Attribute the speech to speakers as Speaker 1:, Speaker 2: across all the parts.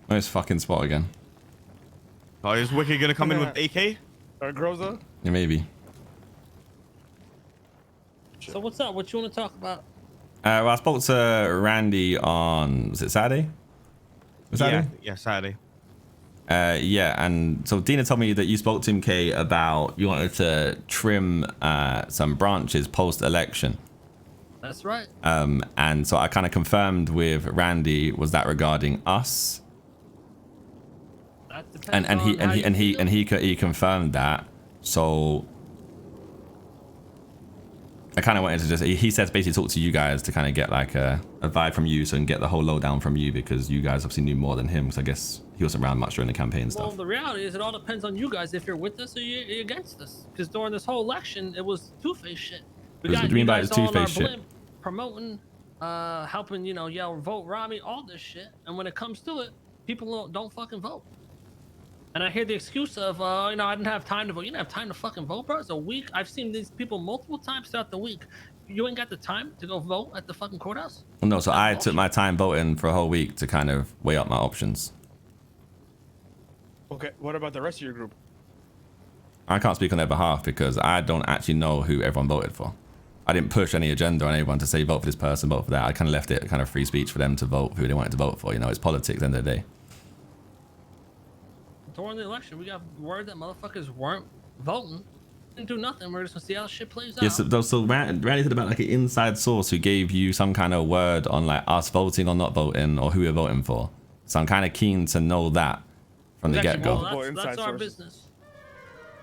Speaker 1: Nice fucking spot again.
Speaker 2: Oh, is Wiki gonna come in with AK?
Speaker 3: Or Groza?
Speaker 1: Yeah, maybe.
Speaker 4: So what's up? What you want to talk about?
Speaker 1: Well, I spoke to Randy on, was it Saturday? Was Saturday?
Speaker 2: Yeah, Saturday.
Speaker 1: Yeah, and so Dina told me that you spoke to him, Kay, about you wanted to trim some branches post-election.
Speaker 4: That's right.
Speaker 1: And so I kind of confirmed with Randy, was that regarding us?
Speaker 4: That depends
Speaker 1: And he confirmed that. So I kind of wanted to just, he says basically talk to you guys to kind of get like a vibe from you, so and get the whole lowdown from you, because you guys obviously knew more than him, because I guess he wasn't around much during the campaign and
Speaker 4: Well,
Speaker 1: stuff.
Speaker 4: the reality is it all depends on you guys if you're with us or you're against us. Because during this whole election, it was two-faced shit.
Speaker 1: What do you mean by the two-faced shit?
Speaker 4: Promoting, helping, you know, yell, vote Ramee, all this shit. And when it comes to it, people don't fucking vote. And I hear the excuse of, you know, I didn't have time to vote. You didn't have time to fucking vote, bro. It's a week. I've seen these people multiple times throughout the week. You ain't got the time to go vote at the fucking courthouse?
Speaker 1: Well, no, so I took my time voting for a whole week to kind of weigh up my options.
Speaker 3: Okay, what about the rest of your group?
Speaker 1: I can't speak on their behalf because I don't actually know who everyone voted for. I didn't push any agenda on anyone to say vote for this person, vote for that. I kind of left it kind of free speech for them to vote who they wanted to vote for. You know, it's politics at the end of the day.
Speaker 4: During the election, we got word that motherfuckers weren't voting. Didn't do nothing. We're just gonna see how shit plays out.
Speaker 1: Yes, so Randy said about like an inside source who gave you some kind of word on like us voting or not voting or who we're voting for. So I'm kind of keen to know that from the get-go.
Speaker 4: Well, that's our business.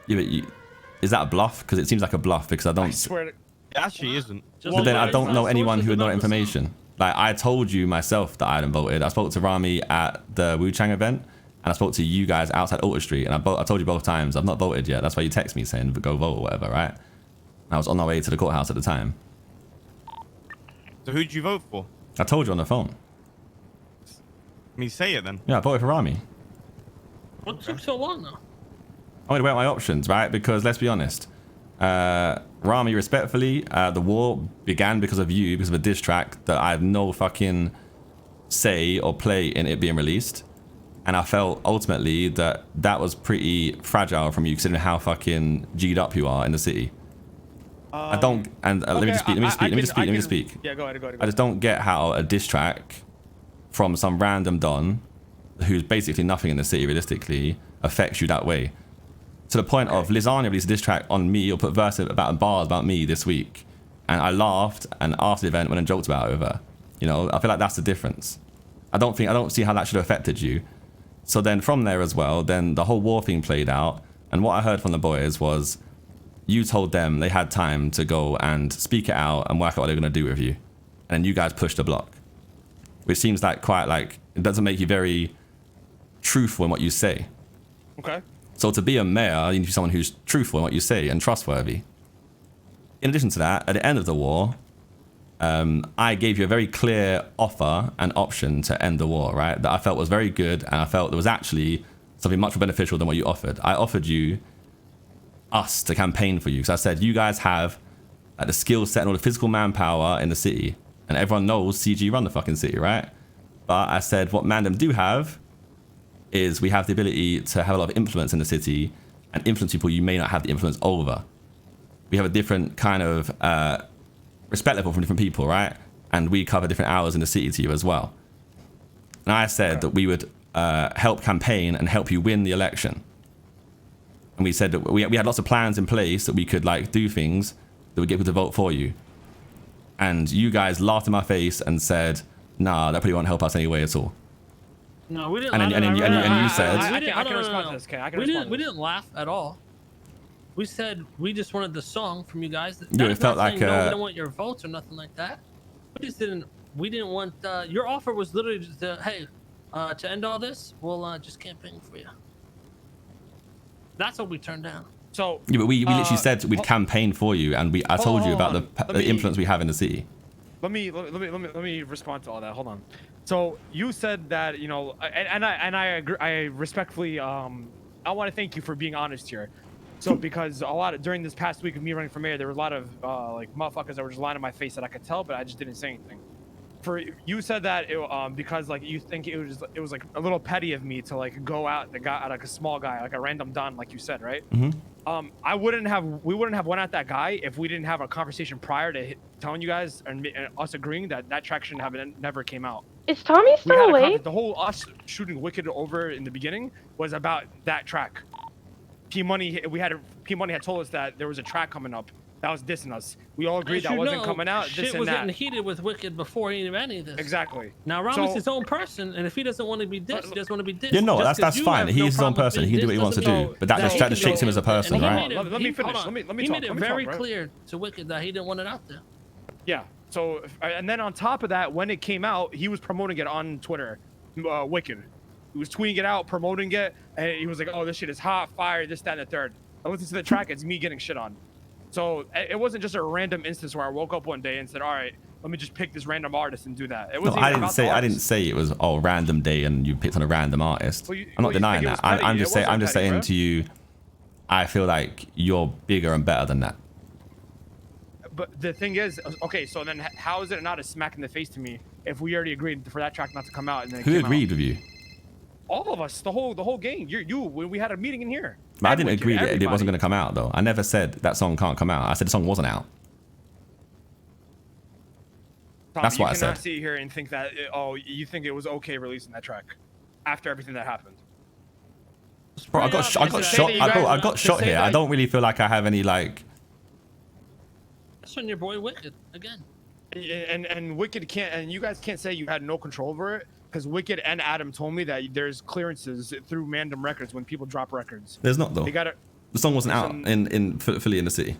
Speaker 1: Yeah, but is that a bluff? Because it seems like a bluff, because I don't.
Speaker 3: I swear to...
Speaker 2: It actually isn't.
Speaker 1: But then I don't know anyone who would know that information. Like, I told you myself that I hadn't voted. I spoke to Ramee at the Wu Chang event, and I spoke to you guys outside Alta Street, and I told you both times I've not voted yet. That's why you text me saying go vote or whatever, right? And I was on my way to the courthouse at the time.
Speaker 2: So who'd you vote for?
Speaker 1: I told you on the phone.
Speaker 2: Me say it then.
Speaker 1: Yeah, I voted for Ramee.
Speaker 4: What took so long though?
Speaker 1: I wanted to weigh out my options, right? Because let's be honest, Ramee, respectfully, the war began because of you, because of a diss track that I have no fucking say or play in it being released. And I felt ultimately that that was pretty fragile from you, considering how fucking G'd up you are in the city. I don't, and let me just speak.
Speaker 3: Yeah, go ahead.
Speaker 1: I just don't get how a diss track from some random don, who's basically nothing in the city realistically, affects you that way. To the point of Lasagna released a diss track on me, or put verse about bars about me this week, and I laughed, and after the event went and joked about it with her. You know, I feel like that's the difference. I don't see how that should have affected you. So then from there as well, then the whole war thing played out, and what I heard from the boys was you told them they had time to go and speak it out and work out what they're going to do with you, and then you guys pushed the block, which seems like quite like, it doesn't make you very truthful in what you say.
Speaker 3: Okay.
Speaker 1: So to be a mayor, you need to be someone who's truthful in what you say and trustworthy. In addition to that, at the end of the war, I gave you a very clear offer and option to end the war, right? That I felt was very good, and I felt there was actually something much more beneficial than what you offered. I offered you us to campaign for you, because I said you guys have the skill set and all the physical manpower in the city, and everyone knows CG run the fucking city, right? But I said what Mandem do have is we have the ability to have a lot of influence in the city and influence people you may not have the influence over. We have a different kind of respect level from different people, right? And we cover different hours in the city to you as well. And I said that we would help campaign and help you win the election. And we said that we had lots of plans in place that we could like do things that would get people to vote for you. And you guys laughed in my face and said, nah, that probably won't help us anyway at all.
Speaker 4: No, we didn't.
Speaker 1: And you said,
Speaker 3: I can respond to this, okay?
Speaker 4: We didn't laugh at all. We said we just wanted the song from you guys.
Speaker 1: Yeah, it felt like
Speaker 4: no, we don't want your votes or nothing like that. We just didn't. We didn't want. Your offer was literally just, hey, to end all this, we'll just campaign for you. That's what we turned down.
Speaker 3: So
Speaker 1: yeah, but we literally said we'd campaign for you, and I told you about the influence we have in the city.
Speaker 3: Let me respond to all that. Hold on. So you said that, you know, and I agree. I respectfully I want to thank you for being honest here. So because during this past week of me running for mayor, there were a lot of like motherfuckers that were just lying in my face that I could tell, but I just didn't say anything. for you said that because like you think it was like a little petty of me to like go out the guy like a small guy like a random don like you said, right? We wouldn't have went at that guy if we didn't have a conversation prior to telling you guys and us agreeing that that track shouldn't have never came out.
Speaker 5: Is Tommy still awake?
Speaker 3: The whole us shooting Wicked over in the beginning was about that track. P Money had told us that there was a track coming up that was dissing us. We all agreed that wasn't coming out.
Speaker 4: Shit was getting heated with Wicked before he knew any of this.
Speaker 3: Exactly.
Speaker 4: Now Ramee's his own person, and if he doesn't want to be dissed, he doesn't want to be dissed.
Speaker 1: Yeah, no, that's fine. He is his own person. He can do what he wants to do. But that just shapes him as a person, right?
Speaker 3: Let me finish. Let me talk.
Speaker 4: He made it very clear to Wicked that he didn't want it out there.
Speaker 3: Yeah. So, and then on top of that, when it came out, he was promoting it on Twitter. Wicked. He was tweeting it out, promoting it, and he was like, "Oh, this shit is hot, fire, this, that, and the third." I listened to the track. It's me getting shit on. So it wasn't just a random instance where I woke up one day and said, "All right, let me just pick this random artist and do that." It wasn't.
Speaker 1: No, I didn't say it was random day and you picked on a random artist. I'm not denying that. I'm just saying to you, I feel like you're bigger and better than that.
Speaker 3: But the thing is, okay, so then how is it not a smack in the face to me if we already agreed for that track not to come out? And then
Speaker 1: who agreed with you?
Speaker 3: All of us, the whole gang. You when we had a meeting in here.
Speaker 1: But I didn't agree that it wasn't going to come out though. I never said that song can't come out. I said the song wasn't out.
Speaker 3: Tom,
Speaker 1: that's what I said.
Speaker 3: You cannot sit here and think that you think it was okay releasing that track after everything that happened.
Speaker 1: Bro, I got shot here. I don't really feel like I have any like.
Speaker 4: That's when your boy Wicked again.
Speaker 3: And Wicked can't, and you guys can't say you had no control over it. Because Wicked and Adam told me that there's clearances through Mandem Records when people drop records.
Speaker 1: There's not though.
Speaker 3: They got it.
Speaker 1: The song wasn't out in fully in the city.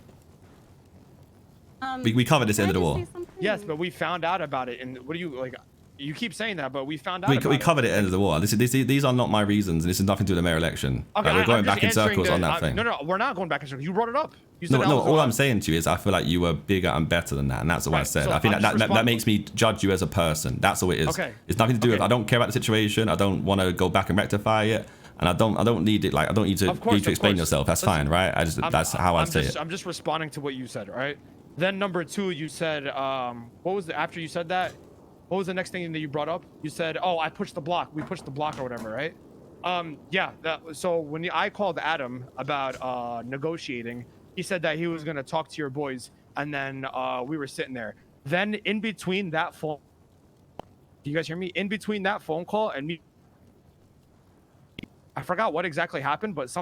Speaker 1: We covered this end of the war.
Speaker 3: Yes, but we found out about it. And what do you like? You keep saying that, but we found out.
Speaker 1: We covered it end of the war. These are not my reasons, and this is nothing to do with the mayor election.
Speaker 3: Okay,
Speaker 1: we're going back in circles on that thing.
Speaker 3: No, we're not going back in circles. You brought it up. You said
Speaker 1: no. All I'm saying to you is I feel like you were bigger and better than that, and that's what I said.
Speaker 3: So
Speaker 1: I think that makes me judge you as a person. That's all it is.
Speaker 3: Okay.
Speaker 1: It's nothing to do with. I don't care about the situation. I don't want to go back and rectify it, and I don't need it. Like I don't need to explain yourself. That's fine, right? That's how I say it.
Speaker 3: I'm just responding to what you said, right? Then number two, you said what was after you said that? What was the next thing that you brought up? You said, "Oh, I pushed the block. We pushed the block or whatever, right?" Yeah. So when I called Adam about negotiating, he said that he was gonna talk to your boys, and then we were sitting there. Then in between that phone, do you guys hear me? In between that phone call and me, I forgot what exactly happened, but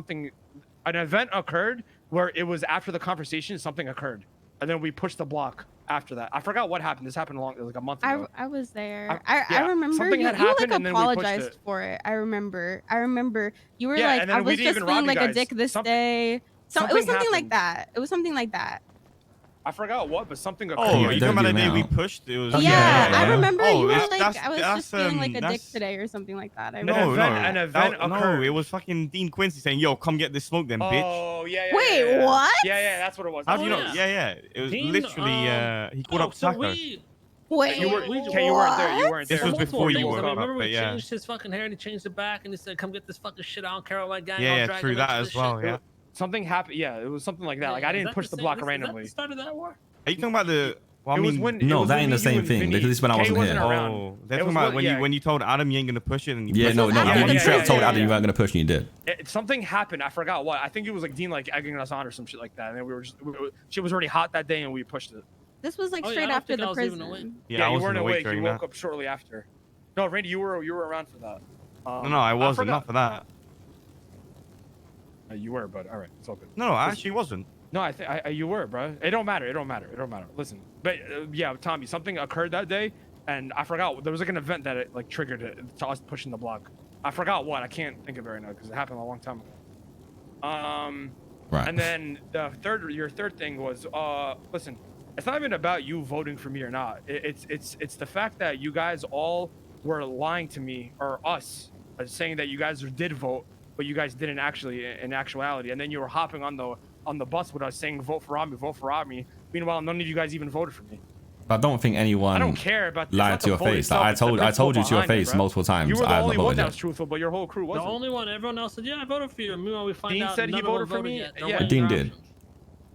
Speaker 3: an event occurred where it was after the conversation, something occurred, and then we pushed the block. After that, I forgot what happened. This happened like a month ago.
Speaker 5: I was there. I remember
Speaker 3: something
Speaker 5: you
Speaker 3: had happened,
Speaker 5: like
Speaker 3: and then we pushed
Speaker 5: apologized
Speaker 3: it.
Speaker 5: for it. I remember you were
Speaker 3: Yeah,
Speaker 5: like,
Speaker 3: and then
Speaker 5: I
Speaker 3: we
Speaker 5: was
Speaker 3: didn't
Speaker 5: just
Speaker 3: even rob
Speaker 5: feeling like
Speaker 3: you
Speaker 5: a dick
Speaker 3: guys.
Speaker 5: this day. So it
Speaker 3: something
Speaker 5: was something like
Speaker 3: happened.
Speaker 5: that. It was something like that.
Speaker 3: I forgot what, but something occurred.
Speaker 2: Oh, you
Speaker 1: don't
Speaker 2: talking about the
Speaker 1: do
Speaker 2: day
Speaker 1: now.
Speaker 2: we pushed? It was.
Speaker 5: Yeah,
Speaker 1: yeah.
Speaker 5: I remember you were
Speaker 2: it's-
Speaker 5: like,
Speaker 2: that's-
Speaker 5: I was
Speaker 2: that's,
Speaker 5: just feeling like a dick
Speaker 2: that's-
Speaker 5: today or something like that. I
Speaker 3: No,
Speaker 5: remember.
Speaker 3: an event
Speaker 2: No,
Speaker 3: occurred.
Speaker 2: it was fucking Dean Quincy saying, "Yo, come get this smoke, then, bitch."
Speaker 3: Oh yeah.
Speaker 5: Wait, what?
Speaker 3: Yeah, that's what it was.
Speaker 2: How do you know?
Speaker 4: yeah.
Speaker 2: Yeah. It was
Speaker 4: Dean,
Speaker 2: literally he called up
Speaker 4: so
Speaker 2: Taco.
Speaker 5: Wait,
Speaker 3: You weren't there. You weren't
Speaker 2: This
Speaker 3: there.
Speaker 2: was before you
Speaker 4: woke
Speaker 2: woke
Speaker 4: up.
Speaker 2: up,
Speaker 4: Remember
Speaker 2: but
Speaker 4: we
Speaker 2: yeah.
Speaker 4: changed his fucking hair and he changed it back and he said, "Come get this fucking shit. I don't care about my gang."
Speaker 2: Yeah,
Speaker 4: I'll
Speaker 2: yeah,
Speaker 4: drag
Speaker 2: true
Speaker 4: him
Speaker 2: that
Speaker 4: into
Speaker 2: as
Speaker 4: this
Speaker 2: well.
Speaker 4: shit."
Speaker 2: Yeah.
Speaker 3: Something happened. Yeah, it was something like that. Like I
Speaker 4: Is
Speaker 3: didn't
Speaker 4: that
Speaker 3: push the
Speaker 4: same-
Speaker 3: block
Speaker 4: is that
Speaker 3: randomly.
Speaker 4: the start of that war?
Speaker 2: Are you talking about the? Well, I
Speaker 3: It was
Speaker 2: mean,
Speaker 3: when
Speaker 1: No, that
Speaker 3: when
Speaker 1: ain't the
Speaker 3: you
Speaker 1: same
Speaker 3: and
Speaker 1: thing,
Speaker 3: Vinny-
Speaker 1: because this is when I
Speaker 3: Kay
Speaker 1: wasn't
Speaker 3: wasn't
Speaker 1: here.
Speaker 3: around.
Speaker 2: oh, they're
Speaker 3: It
Speaker 2: talking
Speaker 3: was
Speaker 2: about
Speaker 3: when-
Speaker 2: when you told Adam you ain't gonna push it and you
Speaker 1: Yeah,
Speaker 2: pushed
Speaker 1: no.
Speaker 2: it.
Speaker 1: You straight up told
Speaker 3: yeah,
Speaker 1: Adam you
Speaker 3: yeah.
Speaker 1: weren't gonna push, and you did.
Speaker 3: Something happened. I forgot what. I think it was like Dean like egging us on or some shit like that. And then shit was already hot that day, and we pushed it.
Speaker 5: this was like
Speaker 4: Oh, yeah, I
Speaker 5: straight
Speaker 4: don't
Speaker 5: after
Speaker 4: think I
Speaker 5: the
Speaker 4: was even
Speaker 5: prison.
Speaker 4: awake.
Speaker 2: Yeah, I
Speaker 3: you
Speaker 2: wasn't
Speaker 3: weren't awake. You
Speaker 2: during
Speaker 3: woke
Speaker 2: that.
Speaker 3: up shortly after. No, Randy, you were around for that.
Speaker 2: No, I wasn't.
Speaker 3: forgot.
Speaker 2: Not for that.
Speaker 3: You were, but all right, it's all good.
Speaker 2: No, I actually wasn't.
Speaker 3: No, I think you were, bro. It don't matter. Listen, but yeah, Tommy, something occurred that day, and I forgot. There was like an event that it like triggered it to us pushing the block. I forgot what. I can't think of it right now because it happened a long time ago.
Speaker 1: Right.
Speaker 3: And then your third thing was, listen, it's not even about you voting for me or not. It's the fact that you guys all were lying to me or us, saying that you guys did vote, but you guys didn't actually in actuality. And then you were hopping on the bus with us saying vote for Rami. Meanwhile, none of you guys even voted for me.
Speaker 1: I don't think anyone
Speaker 3: I don't care about
Speaker 1: lied to your face. Like, I told you to your face multiple times.
Speaker 3: You were the
Speaker 1: I have
Speaker 3: only
Speaker 1: not
Speaker 3: one
Speaker 1: voted
Speaker 3: that
Speaker 1: yet.
Speaker 3: was truthful, but your whole crew
Speaker 4: The
Speaker 3: wasn't.
Speaker 4: only one. Everyone else said, "Yeah, I voted for you." And meanwhile, we find
Speaker 3: Dean
Speaker 4: out
Speaker 3: said he
Speaker 4: none of them
Speaker 3: voted for me.
Speaker 4: yet. Don't
Speaker 3: Yeah.
Speaker 4: weigh
Speaker 1: Dean
Speaker 4: your
Speaker 1: did.
Speaker 4: options.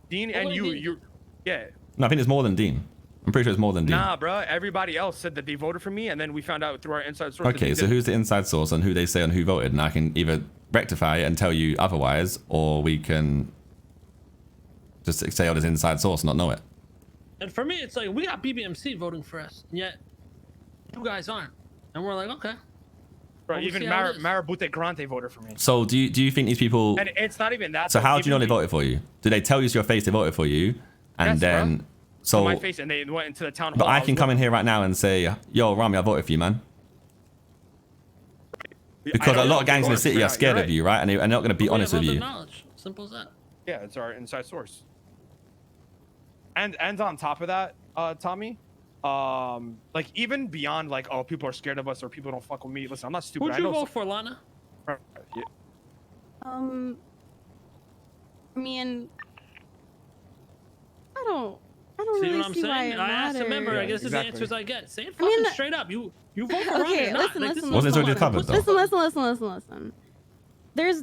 Speaker 3: Dean and
Speaker 4: Only
Speaker 3: you,
Speaker 4: Dean.
Speaker 3: yeah.
Speaker 1: No, I think it's more than Dean. I'm pretty sure it's more than Dean.
Speaker 3: Nah, bro. Everybody else said that they voted for me, and then we found out through our inside source.
Speaker 1: Okay, so who's the inside source on who they say on who voted? And I can either rectify it and tell you otherwise, or we can just say, oh, there's inside source and not know it.
Speaker 4: And for me, it's like, we got BBMC voting for us, and yet you guys aren't. And we're like, okay.
Speaker 3: Bro,
Speaker 4: We'll
Speaker 3: even
Speaker 4: see how it is.
Speaker 3: Marabute Grande voted for me.
Speaker 1: So do you think these people...
Speaker 3: And it's not even that.
Speaker 1: So
Speaker 3: though.
Speaker 1: how do you know
Speaker 3: Even
Speaker 1: they voted for you? Did they tell you to your face they voted for you? And
Speaker 3: Yes,
Speaker 1: then...
Speaker 3: bro.
Speaker 1: So...
Speaker 3: my face, and they went into the town hall.
Speaker 1: But I
Speaker 3: was
Speaker 1: can come in
Speaker 3: with
Speaker 1: here right now and say, yo, Rami, I voted for you, man.
Speaker 3: them. I
Speaker 1: Because a
Speaker 3: don't
Speaker 1: lot
Speaker 3: know
Speaker 1: of gangs in the
Speaker 3: votes,
Speaker 1: city
Speaker 3: yeah,
Speaker 1: are scared
Speaker 3: you're
Speaker 1: of you, right? And they're not going to be
Speaker 4: We
Speaker 1: honest
Speaker 4: have
Speaker 1: with
Speaker 4: other
Speaker 1: you.
Speaker 4: knowledge. Simple as that.
Speaker 3: Yeah, it's our inside source. And on top of that, Tommy, like even beyond like, oh, people are scared of us or people don't fuck with me. Listen, I'm not stupid.
Speaker 4: Who'd
Speaker 3: I
Speaker 4: you
Speaker 3: know
Speaker 4: vote for, Lana?
Speaker 3: Yeah.
Speaker 5: I mean, I don't
Speaker 4: See
Speaker 5: really
Speaker 4: what I'm
Speaker 5: see why
Speaker 4: saying?
Speaker 5: it
Speaker 4: I asked a member.
Speaker 5: matters.
Speaker 4: I guess
Speaker 3: exactly.
Speaker 4: the answers I get. Say it
Speaker 5: I mean,
Speaker 4: fucking straight up. You vote for Rami
Speaker 5: Okay,
Speaker 4: or not.
Speaker 5: listen,
Speaker 4: Like, this
Speaker 5: listen,
Speaker 4: is
Speaker 1: Wasn't it already
Speaker 4: what
Speaker 1: covered,
Speaker 4: I'm
Speaker 1: though?
Speaker 5: Listen.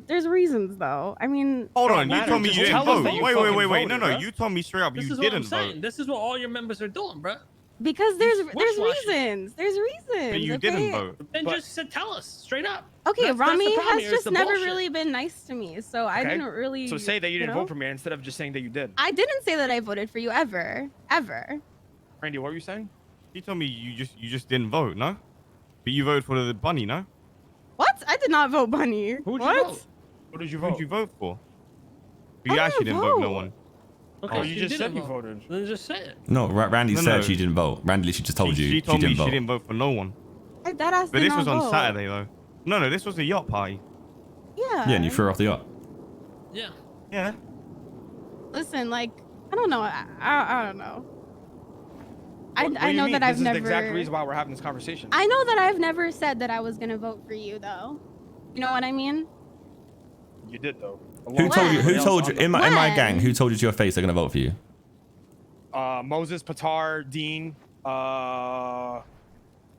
Speaker 5: There's reasons though. I mean,
Speaker 2: Hold
Speaker 3: Don't
Speaker 2: on, you
Speaker 3: matter,
Speaker 2: told me
Speaker 3: just
Speaker 2: you didn't
Speaker 3: tell us
Speaker 2: vote.
Speaker 3: that you
Speaker 2: Wait.
Speaker 3: fucking
Speaker 2: No,
Speaker 3: voted,
Speaker 2: no.
Speaker 3: bro.
Speaker 2: You told me straight up
Speaker 4: This
Speaker 2: you
Speaker 4: is what I'm
Speaker 2: didn't
Speaker 4: saying.
Speaker 2: vote.
Speaker 4: This is what all your members are doing, bro.
Speaker 5: because there's
Speaker 4: Wishwashing.
Speaker 5: reasons. There's reasons.
Speaker 2: But you
Speaker 5: okay?
Speaker 2: didn't vote.
Speaker 4: Then
Speaker 3: But-
Speaker 4: just tell us straight up.
Speaker 5: Okay,
Speaker 4: That's the
Speaker 5: Rami
Speaker 4: problem
Speaker 5: has
Speaker 4: here, is
Speaker 5: just
Speaker 4: the
Speaker 5: never
Speaker 4: bullshit.
Speaker 5: really been nice to me, so I
Speaker 3: Okay.
Speaker 5: didn't really.
Speaker 3: So say that you didn't
Speaker 5: know?
Speaker 3: vote for me instead of just saying that you did.
Speaker 5: I didn't say that I voted for you ever.
Speaker 3: Randy, what were you saying?
Speaker 2: You told me you just didn't vote, no? But you voted for the bunny, no?
Speaker 5: What? I did not vote Bunny.
Speaker 4: Who'd you
Speaker 5: what?
Speaker 4: vote?
Speaker 3: What did you
Speaker 2: Who'd
Speaker 3: vote?
Speaker 2: you vote for?
Speaker 5: I
Speaker 2: You actually
Speaker 5: didn't
Speaker 2: didn't vote no
Speaker 5: vote.
Speaker 2: one.
Speaker 4: Okay,
Speaker 3: Oh,
Speaker 4: so
Speaker 3: you just said
Speaker 4: didn't
Speaker 3: you
Speaker 4: vote.
Speaker 3: voted.
Speaker 4: Then just say it.
Speaker 1: No, Randy
Speaker 2: No,
Speaker 1: said
Speaker 2: no.
Speaker 1: she didn't vote. Randy literally just told you
Speaker 2: She told me
Speaker 1: didn't
Speaker 2: she
Speaker 1: vote.
Speaker 2: didn't vote for no one.
Speaker 5: That
Speaker 2: But
Speaker 5: did
Speaker 2: this
Speaker 5: not
Speaker 2: was on
Speaker 5: vote.
Speaker 2: Saturday though. No, this was a yacht party.
Speaker 5: Yeah.
Speaker 1: Yeah, and you threw her off the yacht.
Speaker 4: Yeah.
Speaker 2: Yeah.
Speaker 5: Listen, like, I don't know. I don't know.
Speaker 3: What do
Speaker 5: I
Speaker 3: you
Speaker 5: know
Speaker 3: mean?
Speaker 5: that I've
Speaker 3: This is
Speaker 5: never.
Speaker 3: the exact reason why we're having this conversation.
Speaker 5: I know that I've never said that I was gonna vote for you, though. You know what I mean?
Speaker 3: You did though.
Speaker 1: Who told you? Who
Speaker 3: When?
Speaker 1: told you? In my
Speaker 5: When?
Speaker 1: gang, who told you to your face they're gonna vote for you?
Speaker 3: Moses, Patar, Dean,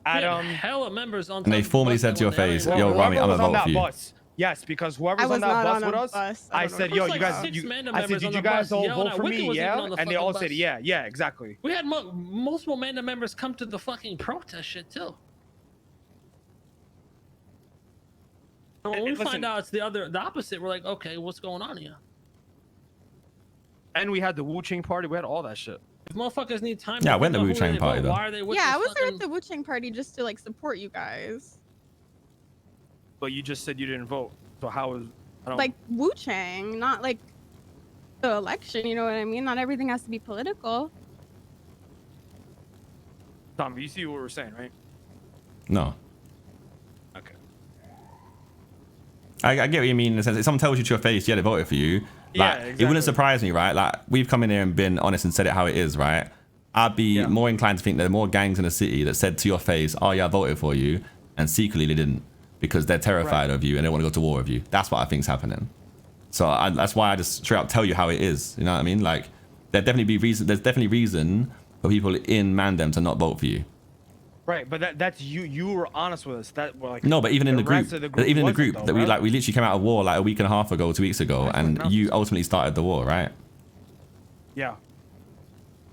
Speaker 3: Adam.
Speaker 4: Hella members on.
Speaker 1: And they
Speaker 4: top
Speaker 1: formally
Speaker 4: bus
Speaker 1: said
Speaker 4: that
Speaker 1: to your
Speaker 4: went there
Speaker 1: face,
Speaker 4: and-
Speaker 1: yo,
Speaker 3: whoever
Speaker 1: Rami, I'm
Speaker 3: was
Speaker 1: gonna
Speaker 3: on
Speaker 1: vote
Speaker 3: that
Speaker 1: for you.
Speaker 3: bus. Yes, because whoever's
Speaker 5: I
Speaker 3: on
Speaker 5: was
Speaker 3: that
Speaker 5: not
Speaker 3: bus
Speaker 5: on a
Speaker 3: with us,
Speaker 5: bus.
Speaker 3: I
Speaker 5: I don't
Speaker 3: said,
Speaker 5: know.
Speaker 3: yo,
Speaker 4: There was
Speaker 3: you
Speaker 4: like
Speaker 3: guys,
Speaker 4: 6
Speaker 3: you,
Speaker 4: Manda
Speaker 3: I said,
Speaker 4: members
Speaker 3: did
Speaker 4: on
Speaker 3: you
Speaker 4: the
Speaker 3: guys
Speaker 4: bus
Speaker 3: all
Speaker 4: yelling
Speaker 3: vote
Speaker 4: at
Speaker 3: for
Speaker 4: Wicked
Speaker 3: me?
Speaker 4: was even
Speaker 3: Yeah,
Speaker 4: on the
Speaker 3: and they
Speaker 4: fucking
Speaker 3: all
Speaker 4: bus.
Speaker 3: said, yeah, exactly.
Speaker 4: We had multiple Manda members come to the fucking protest shit too. And when we
Speaker 3: Listen.
Speaker 4: find out it's the opposite, we're like, okay, what's going on here?
Speaker 3: And we had the Wu Chang party. We had all that shit.
Speaker 4: If motherfuckers need time.
Speaker 1: Yeah,
Speaker 4: to
Speaker 1: I went to
Speaker 4: figure out who
Speaker 1: Wu-Chang
Speaker 4: they
Speaker 1: party,
Speaker 4: vote,
Speaker 1: though.
Speaker 4: Why are they with
Speaker 5: Yeah, I
Speaker 4: this
Speaker 5: was there at
Speaker 4: fucking-
Speaker 5: the Wu Chang party just to like support you guys.
Speaker 3: But you just said you didn't vote. So how is? I don't.
Speaker 5: Like Wu Chang, not like the election. You know what I mean? Not everything has to be political.
Speaker 3: Tom, you see what we're saying, right?
Speaker 1: No.
Speaker 3: Okay.
Speaker 1: I get what you mean in the sense if someone tells you to your face, yeah, they voted for you. Like,
Speaker 3: Yeah,
Speaker 1: it
Speaker 3: exactly.
Speaker 1: wouldn't surprise me, right? Like, we've come in here and been honest and said it how it is, right? I'd be
Speaker 3: Yeah.
Speaker 1: more inclined to think there are more gangs in the city that said to your face, oh, yeah, I voted for you, and secretly they didn't because they're terrified
Speaker 3: Right.
Speaker 1: of you and they want to go to war with you. That's what I think's happening. So that's why I just straight up tell you how it is. You know what I mean? Like, there's definitely reason for people in Mandem to not vote for you.
Speaker 3: Right, but that's you. You were honest with us. That well, like
Speaker 1: No, but even in the group,
Speaker 3: rest of the
Speaker 1: even in the
Speaker 3: wasn't,
Speaker 1: group
Speaker 3: though,
Speaker 1: that we
Speaker 3: bro.
Speaker 1: literally came out of war like a week and a half ago, 2 weeks ago, and you ultimately started the war, right?
Speaker 3: Yeah.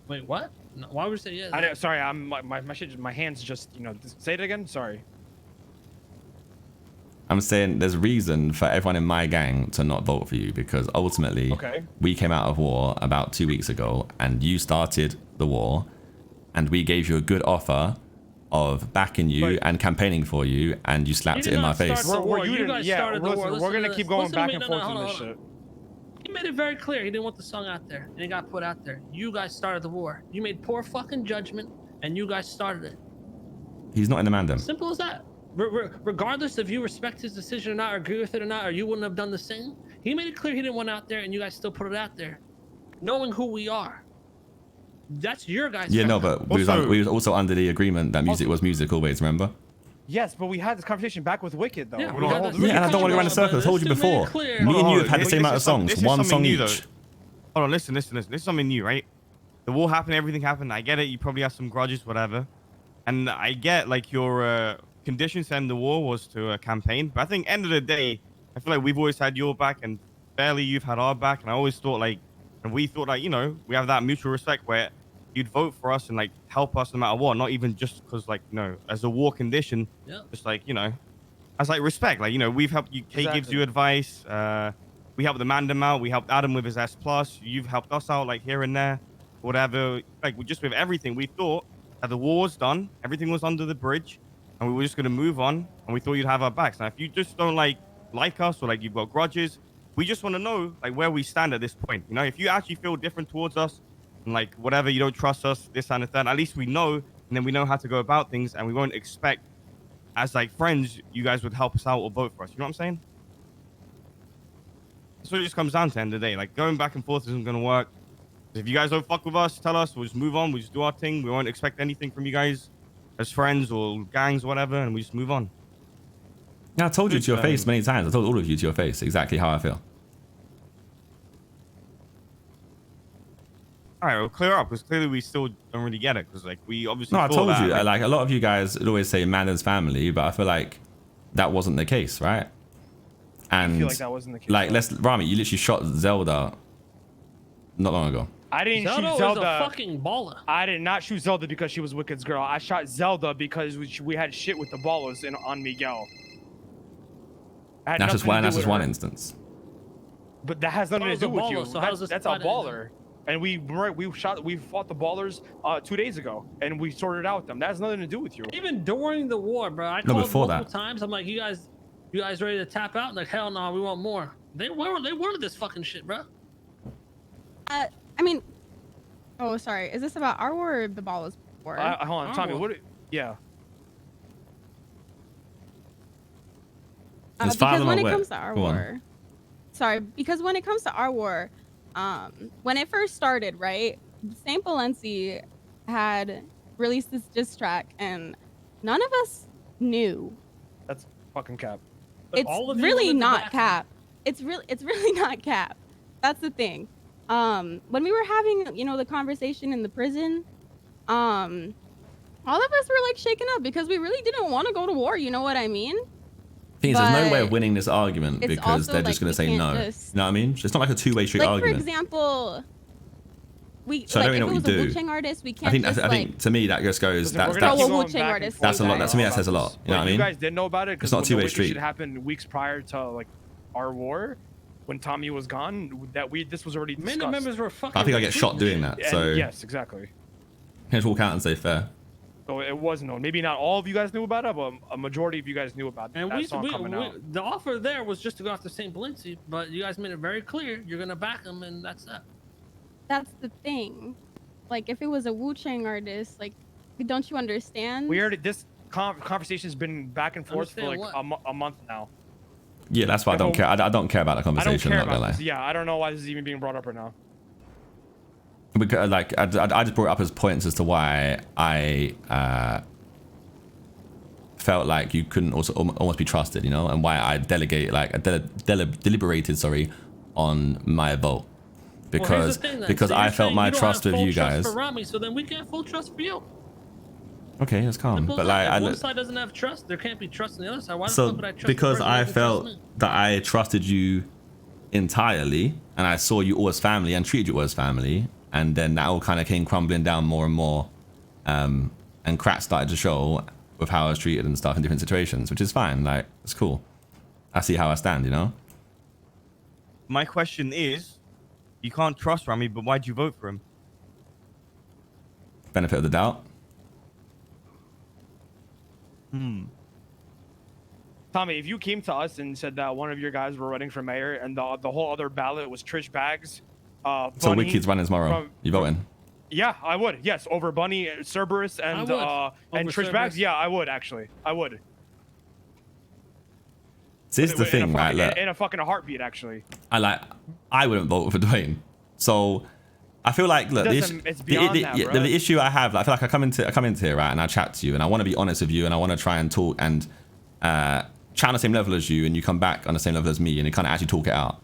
Speaker 4: Wait, what? No, why would you say yeah?
Speaker 3: I don't, sorry, I'm my shit. My hands just say it again. Sorry.
Speaker 1: I'm saying there's reason for everyone in my gang to not vote for you because ultimately
Speaker 3: Okay.
Speaker 1: we came out of war about 2 weeks ago and you started the war and we gave you a good offer of backing you
Speaker 3: But-
Speaker 1: and campaigning for you and you slapped
Speaker 4: You
Speaker 1: it
Speaker 4: did
Speaker 1: in my
Speaker 4: not start
Speaker 1: face.
Speaker 4: the war.
Speaker 3: You
Speaker 4: You
Speaker 3: didn't-
Speaker 4: guys
Speaker 3: yeah,
Speaker 4: started the war.
Speaker 3: listen,
Speaker 4: Listen
Speaker 3: we're gonna
Speaker 4: to
Speaker 3: keep
Speaker 4: this.
Speaker 3: going
Speaker 4: Listen to
Speaker 3: back
Speaker 4: me.
Speaker 3: and
Speaker 4: No,
Speaker 3: forth
Speaker 4: no,
Speaker 3: on
Speaker 4: hold
Speaker 3: this
Speaker 4: on.
Speaker 3: shit.
Speaker 4: He made it very clear he didn't want the song out there, and it got put out there. You guys started the war. You made poor fucking judgment, and you guys started it.
Speaker 1: He's not in the Mandem.
Speaker 4: Simple as that. Regardless if you respect his decision or not, or agree with it or not, or you wouldn't have done the same, he made it clear he didn't want it out there, and you guys still put it out there, knowing who we are. That's your guys.
Speaker 1: Yeah, no, but we was also under the agreement that music was music always, remember?
Speaker 3: Yes, but we had this conversation back with Wicked though.
Speaker 4: Yeah,
Speaker 3: We
Speaker 4: we
Speaker 3: were
Speaker 4: had
Speaker 3: all
Speaker 4: that
Speaker 3: doing
Speaker 1: Yeah, and I
Speaker 3: it.
Speaker 1: don't want to go around in circles. I told you
Speaker 4: This dude made it
Speaker 1: before.
Speaker 4: clear.
Speaker 1: Me and
Speaker 2: Hold
Speaker 1: you
Speaker 2: on,
Speaker 1: have had the
Speaker 2: this
Speaker 1: same amount of
Speaker 2: is some-
Speaker 1: songs,
Speaker 2: this is
Speaker 1: one
Speaker 2: something
Speaker 1: song
Speaker 2: new,
Speaker 1: each.
Speaker 2: though. Hold on, listen. This is something new, right? The war happened, everything happened. I get it. You probably have some grudges, whatever. And I get like your conditions to end the war was to campaign. But I think end of the day, I feel like we've always had your back, and fairly you've had our back. And I always thought like, and we thought like, we have that mutual respect where you'd vote for us and like help us no matter what, not even just because like, you know, as a war condition, just like, you know, as like respect, like, you know, we've helped you, Kay gives you advice, we helped the Mandem out, we helped Adam with his S+, you've helped us out like here and there, whatever, like we just with everything, we thought that the war was done, everything was under the bridge, and we were just going to move on, and we thought you'd have our backs. Now, if you just don't like us or like you've got grudges, we just want to know like where we stand at this point. You know, if you actually feel different towards us and like whatever, you don't trust us, this and that, at least we know, and then we know how to go about things, and we won't expect as like friends you guys would help us out or vote for us. You know what I'm saying? So it just comes down to the end of the day. Like going back and forth isn't going to work. If you guys don't fuck with us, tell us. We'll just move on. We just do our thing. We won't expect anything from you guys as friends or gangs or whatever, and we just move on.
Speaker 1: Yeah, I told you to your face many times. I told all of you to your face exactly how I feel.
Speaker 2: All right, we'll clear up because clearly we still don't really get it because like we obviously.
Speaker 1: No, I told you. Like a lot of you guys would always say man is family, but I feel like that wasn't the case, right? And
Speaker 3: I feel like that wasn't the case.
Speaker 1: Like Rami, you literally shot Zelda not long ago.
Speaker 3: I didn't shoot
Speaker 4: Zelda.
Speaker 3: Zelda.
Speaker 4: Was a fucking baller.
Speaker 3: I did not shoot Zelda because she was Wicked's girl. I shot Zelda because we had shit with the ballers on Miguel.
Speaker 1: That's just one instance.
Speaker 3: But that has nothing to do with you.
Speaker 4: So
Speaker 3: that's a baller. And we fought the ballers 2 days ago, and we sorted out with them. That has nothing to do with you.
Speaker 4: Even during the war, bro. I called
Speaker 1: before
Speaker 4: multiple times. I'm like, you guys ready to tap out? Like, hell no, we want more. They wanted this fucking shit, bro.
Speaker 5: I mean, oh, sorry. Is this about our war or the ballers war?
Speaker 3: Hold on, Tommy. Yeah.
Speaker 5: Because when it comes to our war, because when it comes to our war, when it first started, right, St. Valency had released this diss track, and none of us knew.
Speaker 3: That's fucking cap.
Speaker 5: It's really not cap. It's really not cap. That's the thing. When we were having, you know, the conversation in the prison, all of us were like shaken up because we really didn't want to go to war. You know what I mean?
Speaker 1: There's no way of winning this argument because they're just going to say no. You know what I mean? It's not like a two-way street argument.
Speaker 5: For example,
Speaker 1: so I don't know what you do.
Speaker 5: If it was a Wu-Chang artist, we can't
Speaker 1: I think to me that just goes. That's
Speaker 3: a
Speaker 5: Wu-Chang artist.
Speaker 1: That's a lot. That to me that says a lot. You know what I mean?
Speaker 3: You guys didn't know about it because
Speaker 1: it's not a two-way street.
Speaker 3: Shit happened weeks prior to like our war. When Tommy was gone, this was already discussed.
Speaker 4: Many members were fucking.
Speaker 1: I think I get shot doing that. So
Speaker 3: yes, exactly.
Speaker 1: Let's walk out and say fair.
Speaker 3: So it was known. Maybe not all of you guys knew about it, but a majority of you guys knew about that song coming out.
Speaker 4: The offer there was just to go after St. Valency, but you guys made it very clear you're gonna back him, and that's that.
Speaker 5: That's the thing. Like, if it was a Wu-Chang artist, like, don't you understand?
Speaker 3: This conversation's been back and forth for like a month now.
Speaker 1: Yeah, that's why I don't care. I don't care about the conversation.
Speaker 3: I don't care about this. Yeah, I don't know why this is even being brought up right now.
Speaker 1: Because like I just brought it up as points as to why I felt like you couldn't also almost be trusted, you know, and why I deliberated on my vote because
Speaker 4: so
Speaker 1: I felt my trust with you guys.
Speaker 4: For Rami, so then we can't have full trust for you.
Speaker 1: Okay, that's calm. But like,
Speaker 4: if one side doesn't have trust, there can't be trust on the other side. Why the fuck would I trust?
Speaker 1: Because I felt that I trusted you entirely, and I saw you all as family and treated you all as family, and then that all kind of came crumbling down more and more, and cracks started to show with how I was treated and stuff in different situations, which is fine. Like, it's cool. I see how I stand, you know.
Speaker 2: My question is, you can't trust Rami, but why'd you vote for him?
Speaker 1: Benefit of the doubt.
Speaker 3: Tommy, if you came to us and said that one of your guys were running for mayor and the whole other ballot was Trish Bags,
Speaker 1: so Wicked's running tomorrow. You voting?
Speaker 3: Yeah, I would. Yes, over Bunny, Cerberus, and Trish Bags. Yeah, I would actually. I would.
Speaker 1: This is the thing, right? Look,
Speaker 3: in a fucking heartbeat, actually.
Speaker 1: I wouldn't vote for Dwayne. So I feel like, look, the issue I have, like, I feel like I come into here, right, and I chat to you, and I want to be honest with you, and I want to try and talk and chat on the same level as you, and you come back on the same level as me, and you kind of actually talk it out.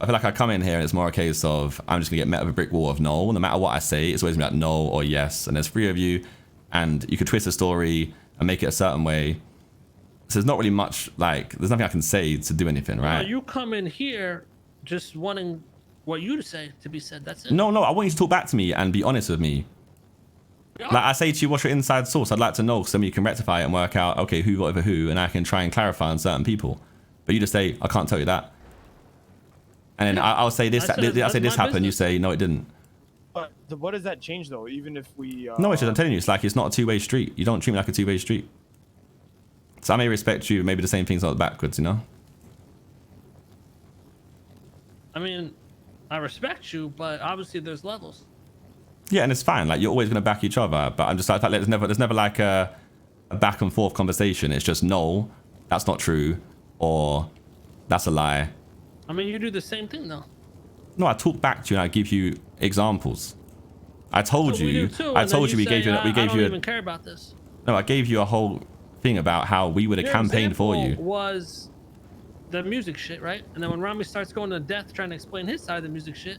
Speaker 1: I feel like I come in here and it's more a case of I'm just gonna get met with a brick wall of no matter what I say. It's always gonna be like no or yes, and there's three of you, and you could twist the story and make it a certain way. So there's not really much, like, there's nothing I can say to do anything, right?
Speaker 4: No, you come in here just wanting what you to say to be said. That's it.
Speaker 1: No, I want you to talk back to me and be honest with me. Like I say to you, what's your inside source? I'd like to know, because then you can rectify it and work out, okay, who got over who, and I can try and clarify on certain people. But you just say, I can't tell you that. And then I'll say this, I'll say this happened, you say, no, it didn't.
Speaker 3: But what does that change though? Even if we
Speaker 1: No, it's just, I'm telling you, it's like, it's not a two-way street. You don't treat me like a two-way street. So I may respect you, maybe the same thing's not backwards, you know?
Speaker 4: I mean, I respect you, but obviously there's levels.
Speaker 1: Yeah, and it's fine. Like, you're always going to back each other. But I'm just like, there's never like a back and forth conversation. It's just, no, that's not true. Or that's a lie.
Speaker 4: I mean, you do the same thing though.
Speaker 1: No, I talk back to you and I give you examples. I told you, we gave you,
Speaker 4: I don't even care about this.
Speaker 1: No, I gave you a whole thing about how we would have campaigned for you.
Speaker 4: Was the music shit, right? And then when Ramee starts going to death trying to explain his side of the music shit,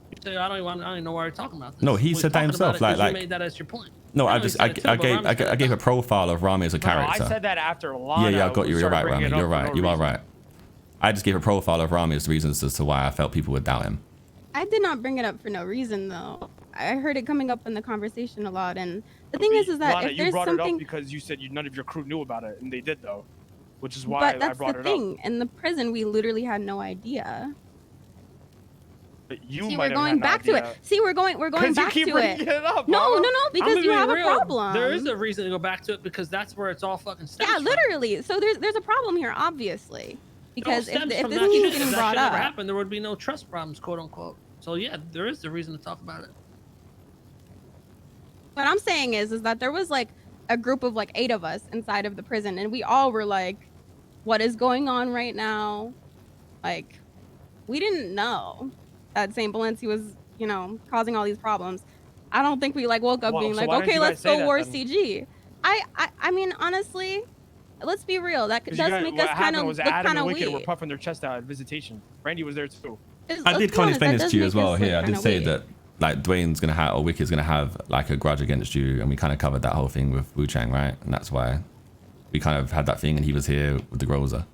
Speaker 4: you say, I don't even know why you're talking about this.
Speaker 1: No, he said that himself. Like
Speaker 4: you made that as your point.
Speaker 1: No, I gave a profile of Ramee as a character.
Speaker 3: I said that after Lana.
Speaker 1: Yeah, I got you. You're right, Ramee. You're right. You are right. I just gave a profile of Ramee as reasons as to why I felt people would doubt him.
Speaker 5: I did not bring it up for no reason though. I heard it coming up in the conversation a lot, and the thing is that
Speaker 3: Lana,
Speaker 5: if there's
Speaker 3: you brought
Speaker 5: something,
Speaker 3: it up because you said none of your crew knew about it, and they did though, which is why
Speaker 5: but
Speaker 3: I
Speaker 5: that's
Speaker 3: brought
Speaker 5: the
Speaker 3: it
Speaker 5: thing.
Speaker 3: up.
Speaker 5: In the prison, we literally had no idea.
Speaker 3: But you
Speaker 5: See,
Speaker 3: might
Speaker 5: we're
Speaker 3: have
Speaker 5: going
Speaker 3: had
Speaker 5: back
Speaker 3: no
Speaker 5: to
Speaker 3: idea.
Speaker 5: it. See, we're going back
Speaker 3: you keep
Speaker 5: to it.
Speaker 3: bringing it up,
Speaker 5: No,
Speaker 3: Lana.
Speaker 5: because you have a problem.
Speaker 4: There is a reason to go back to it because that's where it's all fucking stems
Speaker 5: Yeah,
Speaker 4: from.
Speaker 5: literally. So there's a problem here, obviously, because if this
Speaker 4: keeps
Speaker 5: keeps getting brought up,
Speaker 4: happened, there would be no trust problems, quote unquote. So yeah, there is the reason to talk about it.
Speaker 5: what I'm saying is that there was like a group of like 8 of us inside of the prison, and we all were like, what is going on right now? Like, we didn't know that St. Valency was, you know, causing all these problems. I don't think we like woke up being like, okay, let's go war CG. I mean, honestly, let's be real. That does make us kind of look kind of weak.
Speaker 3: Were puffing their chest out at visitation. Randy was there too.
Speaker 1: I did kind of explain this to you as well here. I did say that like Dwayne's gonna have, or Wicked's gonna have like a grudge against you, and we kind of covered that whole thing with Wu Chang, right? And that's why we kind of had that thing, and he was here with the Groza.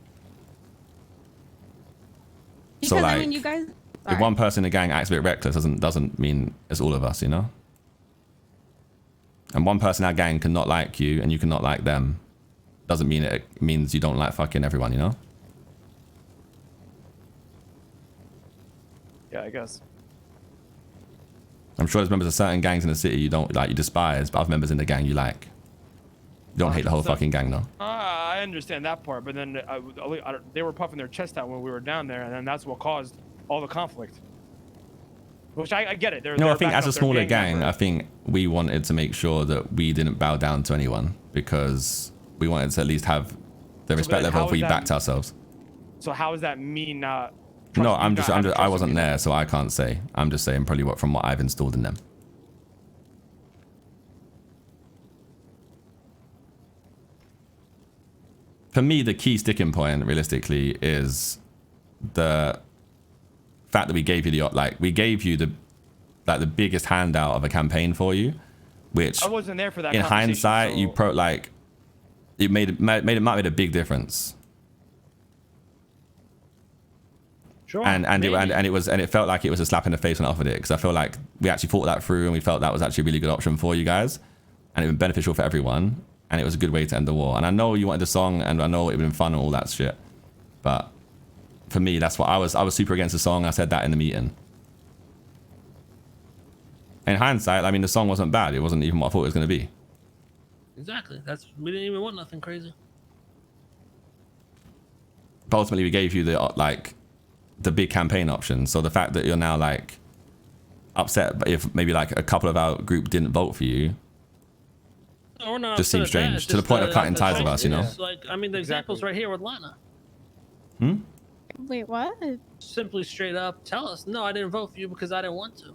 Speaker 5: Because,
Speaker 1: so like,
Speaker 5: I mean, you guys,
Speaker 1: if one person in the gang acts a bit reckless, doesn't mean it's all of us, you know. And one person in our gang cannot like you, and you cannot like them. Doesn't mean it means you don't like fucking everyone, you know.
Speaker 3: Yeah, I guess.
Speaker 1: I'm sure there's members of certain gangs in the city you don't like, you despise, but other members in the gang you like. You don't hate the whole fucking gang, though.
Speaker 3: I understand that part, but then they were puffing their chest out when we were down there, and then that's what caused all the conflict. Which I get it.
Speaker 1: No, I think as a smaller gang, I think we wanted to make sure that we didn't bow down to anyone because we wanted to at least have the respect level if we backed ourselves.
Speaker 3: So how does that mean not?
Speaker 1: No, I wasn't there, so I can't say. I'm just saying probably from what I've installed in them. For me, the key sticking point, realistically, is the fact that we gave you the biggest handout of a campaign for you, which
Speaker 3: I wasn't there for that.
Speaker 1: In hindsight, so... it might a big difference.
Speaker 4: Sure.
Speaker 1: And it felt like it was a slap in the face when I offered it, because I feel like we actually thought that through and we felt that was actually a really good option for you guys, and it was beneficial for everyone, and it was a good way to end the war. And I know you wanted the song, and I know it would have been fun and all that shit, but for me, that's what I was super against the song. I said that in the meeting. In hindsight, I mean, the song wasn't bad. It wasn't even what I thought it was going to be.
Speaker 4: Exactly. We didn't even want nothing crazy.
Speaker 1: But ultimately, we gave you the big campaign option. So the fact that you're now like upset if maybe like a couple of our group didn't vote for you just seems strange, to the point of cutting ties with us, you know.
Speaker 4: Like, I mean, the example's right here with Lana.
Speaker 5: Wait, what?
Speaker 4: Simply straight up tell us, no, I didn't vote for you because I didn't want to.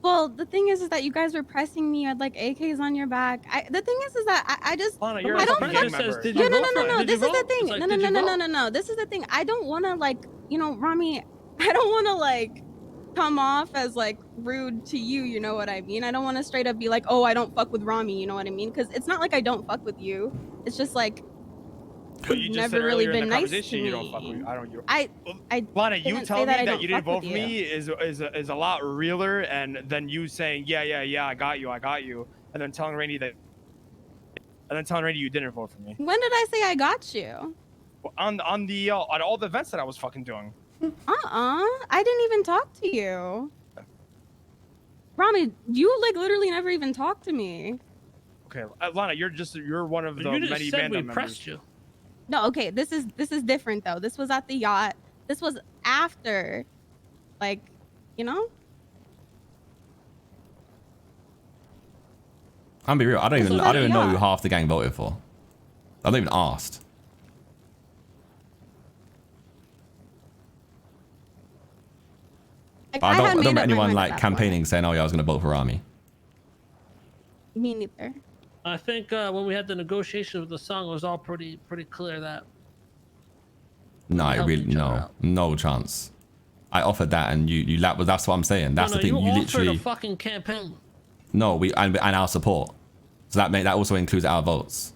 Speaker 5: Well, the thing is that you guys were pressing me at like AKs on your back. The thing is that I just
Speaker 3: Lana,
Speaker 5: I don't
Speaker 4: No.
Speaker 5: This is the thing. No. This is the thing. I don't want to like, you know, Ramee. I don't want to like come off as like rude to you. You know what I mean? I don't want to straight up be like, oh, I don't fuck with Ramee. You know what I mean? Because it's not like I don't fuck with you. It's just like
Speaker 3: you've never really been nice to me. You don't fuck with me. I Lana, you telling me that you didn't vote for me is a lot realer and than you saying, yeah, I got you. and then telling Rainy that, and then telling Rainy you didn't vote for me.
Speaker 5: When did I say I got you?
Speaker 3: On all the events that I was fucking doing.
Speaker 5: I didn't even talk to you. Rami, you like literally never even talked to me.
Speaker 3: Okay, Lana, you're one of the
Speaker 4: You just
Speaker 3: many
Speaker 4: said
Speaker 3: band
Speaker 4: we
Speaker 3: members.
Speaker 4: pressed you.
Speaker 5: No, okay, this is different though. This was at the yacht. This was after, like, you know.
Speaker 1: I'll be real. I don't
Speaker 5: This
Speaker 1: even
Speaker 5: was at the
Speaker 1: know who
Speaker 5: yacht.
Speaker 1: half the gang voted for. I not even asked.
Speaker 5: Like,
Speaker 1: But I
Speaker 5: had
Speaker 1: don't
Speaker 5: made up
Speaker 1: remember
Speaker 5: my
Speaker 1: anyone
Speaker 5: mind at
Speaker 1: like
Speaker 5: that
Speaker 1: campaigning
Speaker 5: point.
Speaker 1: saying, "Oh yeah, I was gonna vote for Rami."
Speaker 5: Me neither.
Speaker 4: I think when we had the negotiations with the song, it was all pretty clear that.
Speaker 1: No, it
Speaker 4: helped
Speaker 1: really
Speaker 4: each other
Speaker 1: no,
Speaker 4: out.
Speaker 1: no chance. I offered that, and you lapped. Well, that's what I'm saying. That's
Speaker 4: no,
Speaker 1: the thing.
Speaker 4: You
Speaker 1: You
Speaker 4: offered
Speaker 1: literally
Speaker 4: a fucking campaign.
Speaker 1: no. We and our support. So that also includes our votes.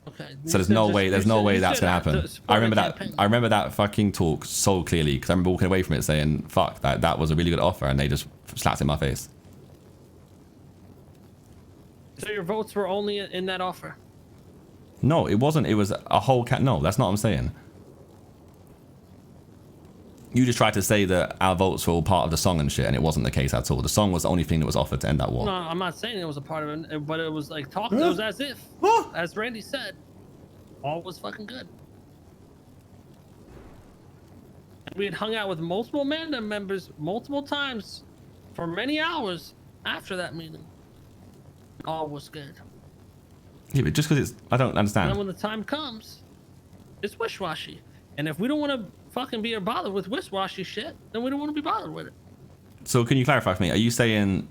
Speaker 4: Okay.
Speaker 1: So there's no way that's gonna happen. I remember that fucking talk so clearly because I remember walking away from it saying, "Fuck, that was a really good offer," and they just slapped it in my face.
Speaker 4: So your votes were only in that offer.
Speaker 1: No, it wasn't. It was a whole No, that's not what I'm saying. You just tried to say that our votes were all part of the song and shit, and it wasn't the case at all. The song was the only thing that was offered to end that war.
Speaker 4: No, I'm not saying it was a part of it, but it was like talk. It was as if, as Randy said, all was fucking good. And we had hung out with multiple Manda members multiple times for many hours after that meeting. All was good.
Speaker 1: Yeah, but just because it's, I don't
Speaker 4: And
Speaker 1: understand.
Speaker 4: then when the time comes, it's wish-washy. And if we don't want to fucking be bothered with wish-washy shit, then we don't want to be bothered with it.
Speaker 1: So can you clarify for me? Are you saying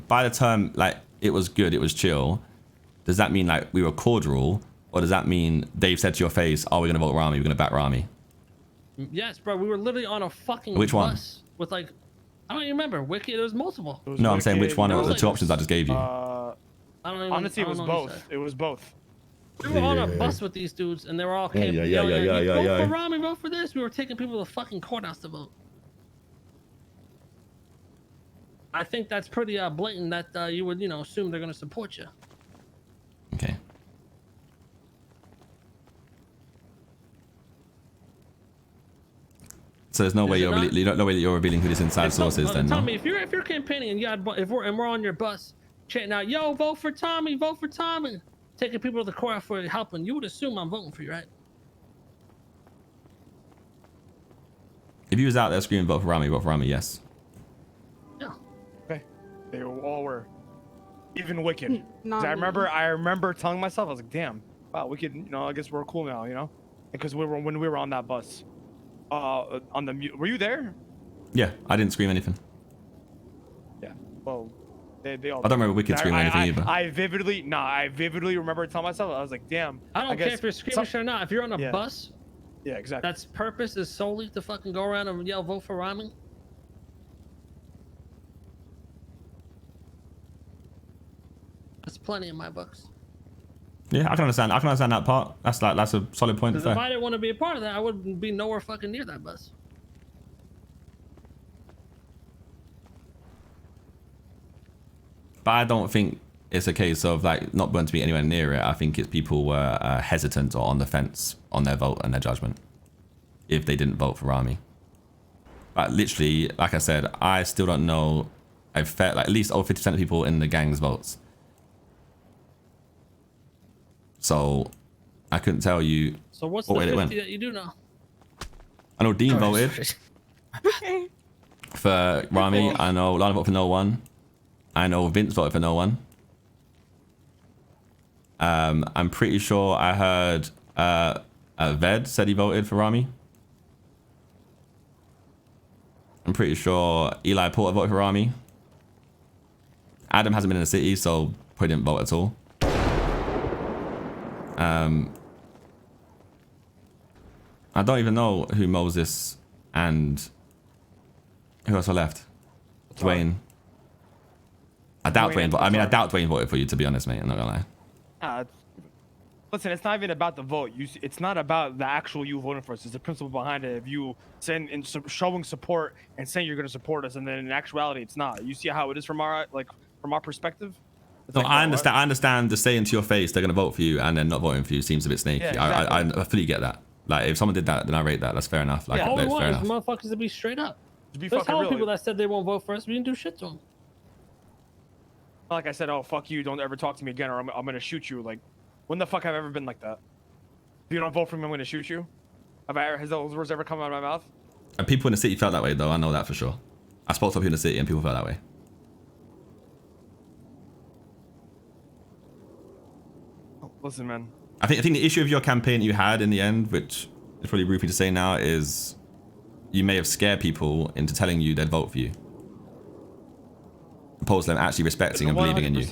Speaker 1: by the term like it was good, it was chill? Does that mean like we were cordial, or does that mean Dave said to your face, "Are we gonna vote Rami? We're gonna back Rami"?
Speaker 4: Yes, bro. We were literally on a fucking
Speaker 1: Which one?
Speaker 4: bus with like, I don't even remember. Wicked. There was multiple.
Speaker 3: It was
Speaker 1: No, I'm saying which
Speaker 3: Wicked,
Speaker 1: one
Speaker 3: it
Speaker 1: of the
Speaker 3: was
Speaker 1: two
Speaker 3: like-
Speaker 1: options I just gave you.
Speaker 4: I don't even,
Speaker 3: Honestly,
Speaker 4: I
Speaker 3: it was
Speaker 4: don't know what you
Speaker 3: both.
Speaker 4: said.
Speaker 3: It was both.
Speaker 4: We were on a bus with these dudes, and they were all vote for Rami, vote for this. We were taking people to the fucking courthouse to vote. I think that's pretty blatant that you would, assume they're gonna support you.
Speaker 1: Okay. So there's no way
Speaker 4: Is it
Speaker 1: you're
Speaker 4: not?
Speaker 1: you don't know way that you're revealing who this inside source is then,
Speaker 4: Tell
Speaker 1: no?
Speaker 4: me if you're campaigning and we're on your bus chanting out, "Yo, vote for Tommy, taking people to the courthouse for helping, you would assume I'm voting for you, right?
Speaker 1: If you was out there screaming vote for Rami, yes.
Speaker 4: Yeah.
Speaker 3: Okay. They all were. Even Wicked.
Speaker 5: Not
Speaker 3: 'Cause I
Speaker 5: me.
Speaker 3: remember telling myself, I was like, damn, wow, Wicked, I guess we're cool now, Because when we were on that bus. Were you there?
Speaker 1: Yeah, I didn't scream anything.
Speaker 3: Yeah. Well, they all.
Speaker 1: I don't remember Wicked screaming anything either.
Speaker 3: I vividly remember telling myself, I was like, damn.
Speaker 4: I don't care
Speaker 3: guess
Speaker 4: if you're screaming shit or not. If you're on a
Speaker 3: Yeah.
Speaker 4: bus,
Speaker 3: Yeah, exactly.
Speaker 4: that's purpose is solely to fucking go around and yell, "Vote for Rami." That's plenty in my books.
Speaker 1: Yeah, I can understand that part. That's a solid point.
Speaker 4: Because if I didn't want to be a part of that, I would be nowhere fucking near that bus.
Speaker 1: But I don't think it's a case of like not wanting to be anywhere near it. I think it's people were hesitant or on the fence on their vote and their judgment if they didn't vote for Rami. But literally, like I said, I still don't know. I've felt like at least over 50% of people in the gang's votes. So I couldn't tell you.
Speaker 4: So what's
Speaker 1: what
Speaker 4: the
Speaker 1: way it
Speaker 4: 50
Speaker 1: went.
Speaker 4: that you do know?
Speaker 1: I know Dean voted
Speaker 5: Okay.
Speaker 1: for Rami. I know Lana voted for no one. I know Vince voted for no one. I'm pretty sure I heard Ved said he voted for Rami. I'm pretty sure Eli Porter voted for Rami. Adam hasn't been in the city, so probably didn't vote at all. I don't even know who Moses and who else are left. Dwayne. I doubt Dwayne, but I doubt Dwayne voted for you, to be honest, mate. I'm not gonna lie.
Speaker 3: Listen, it's not even about the vote. It's not about the actual you voting for us. It's the principle behind it. If you showing support and saying you're going to support us, and then in actuality, it's not. You see how it is from from our perspective. It's
Speaker 1: No,
Speaker 3: like,
Speaker 1: I understand. I understand the saying to your face they're gonna vote for you and then not voting for you seems a bit snaky.
Speaker 3: Yeah, exactly.
Speaker 1: I fully get that. Like if someone did that, then I rate that. That's fair enough. Like
Speaker 4: All we
Speaker 1: that's
Speaker 4: want
Speaker 1: fair
Speaker 4: is
Speaker 1: enough.
Speaker 4: motherfuckers to be straight up.
Speaker 3: To be
Speaker 4: There's
Speaker 3: fucking
Speaker 4: hella
Speaker 3: real.
Speaker 4: people that said they won't vote for us. We didn't do shit to them.
Speaker 3: Like I said, oh fuck you, don't ever talk to me again, or I'm gonna shoot you. Like, when the fuck have I ever been like that? If you don't vote for me, I'm gonna shoot you. Has those words ever come out of my mouth?
Speaker 1: And people in the city felt that way, though. I know that for sure. I spoke to people in the city, and people felt that way.
Speaker 3: Listen, man.
Speaker 1: I think the issue of your campaign you had in the end, which is probably rude for you to say now, is you may have scared people into telling you they'd vote for you, opposed to them actually respecting and believing in you.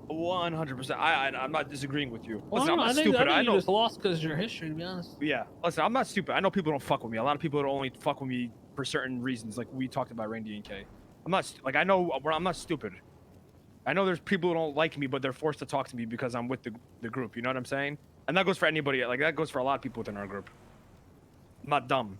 Speaker 3: 100%. I'm not disagreeing with you.
Speaker 4: Well,
Speaker 3: Listen, I'm not stupid.
Speaker 4: I
Speaker 3: I
Speaker 4: think
Speaker 3: know.
Speaker 4: you just lost because of your history, to be honest.
Speaker 3: Yeah. Listen, I'm not stupid. I know people don't fuck with me. A lot of people don't only fuck with me for certain reasons, like we talked about Randy and Kay. I'm not like I know I'm not stupid. I know there's people who don't like me, but they're forced to talk to me because I'm with the group. You know what I'm saying? And that goes for anybody. Like that goes for a lot of people within our group. I'm not dumb.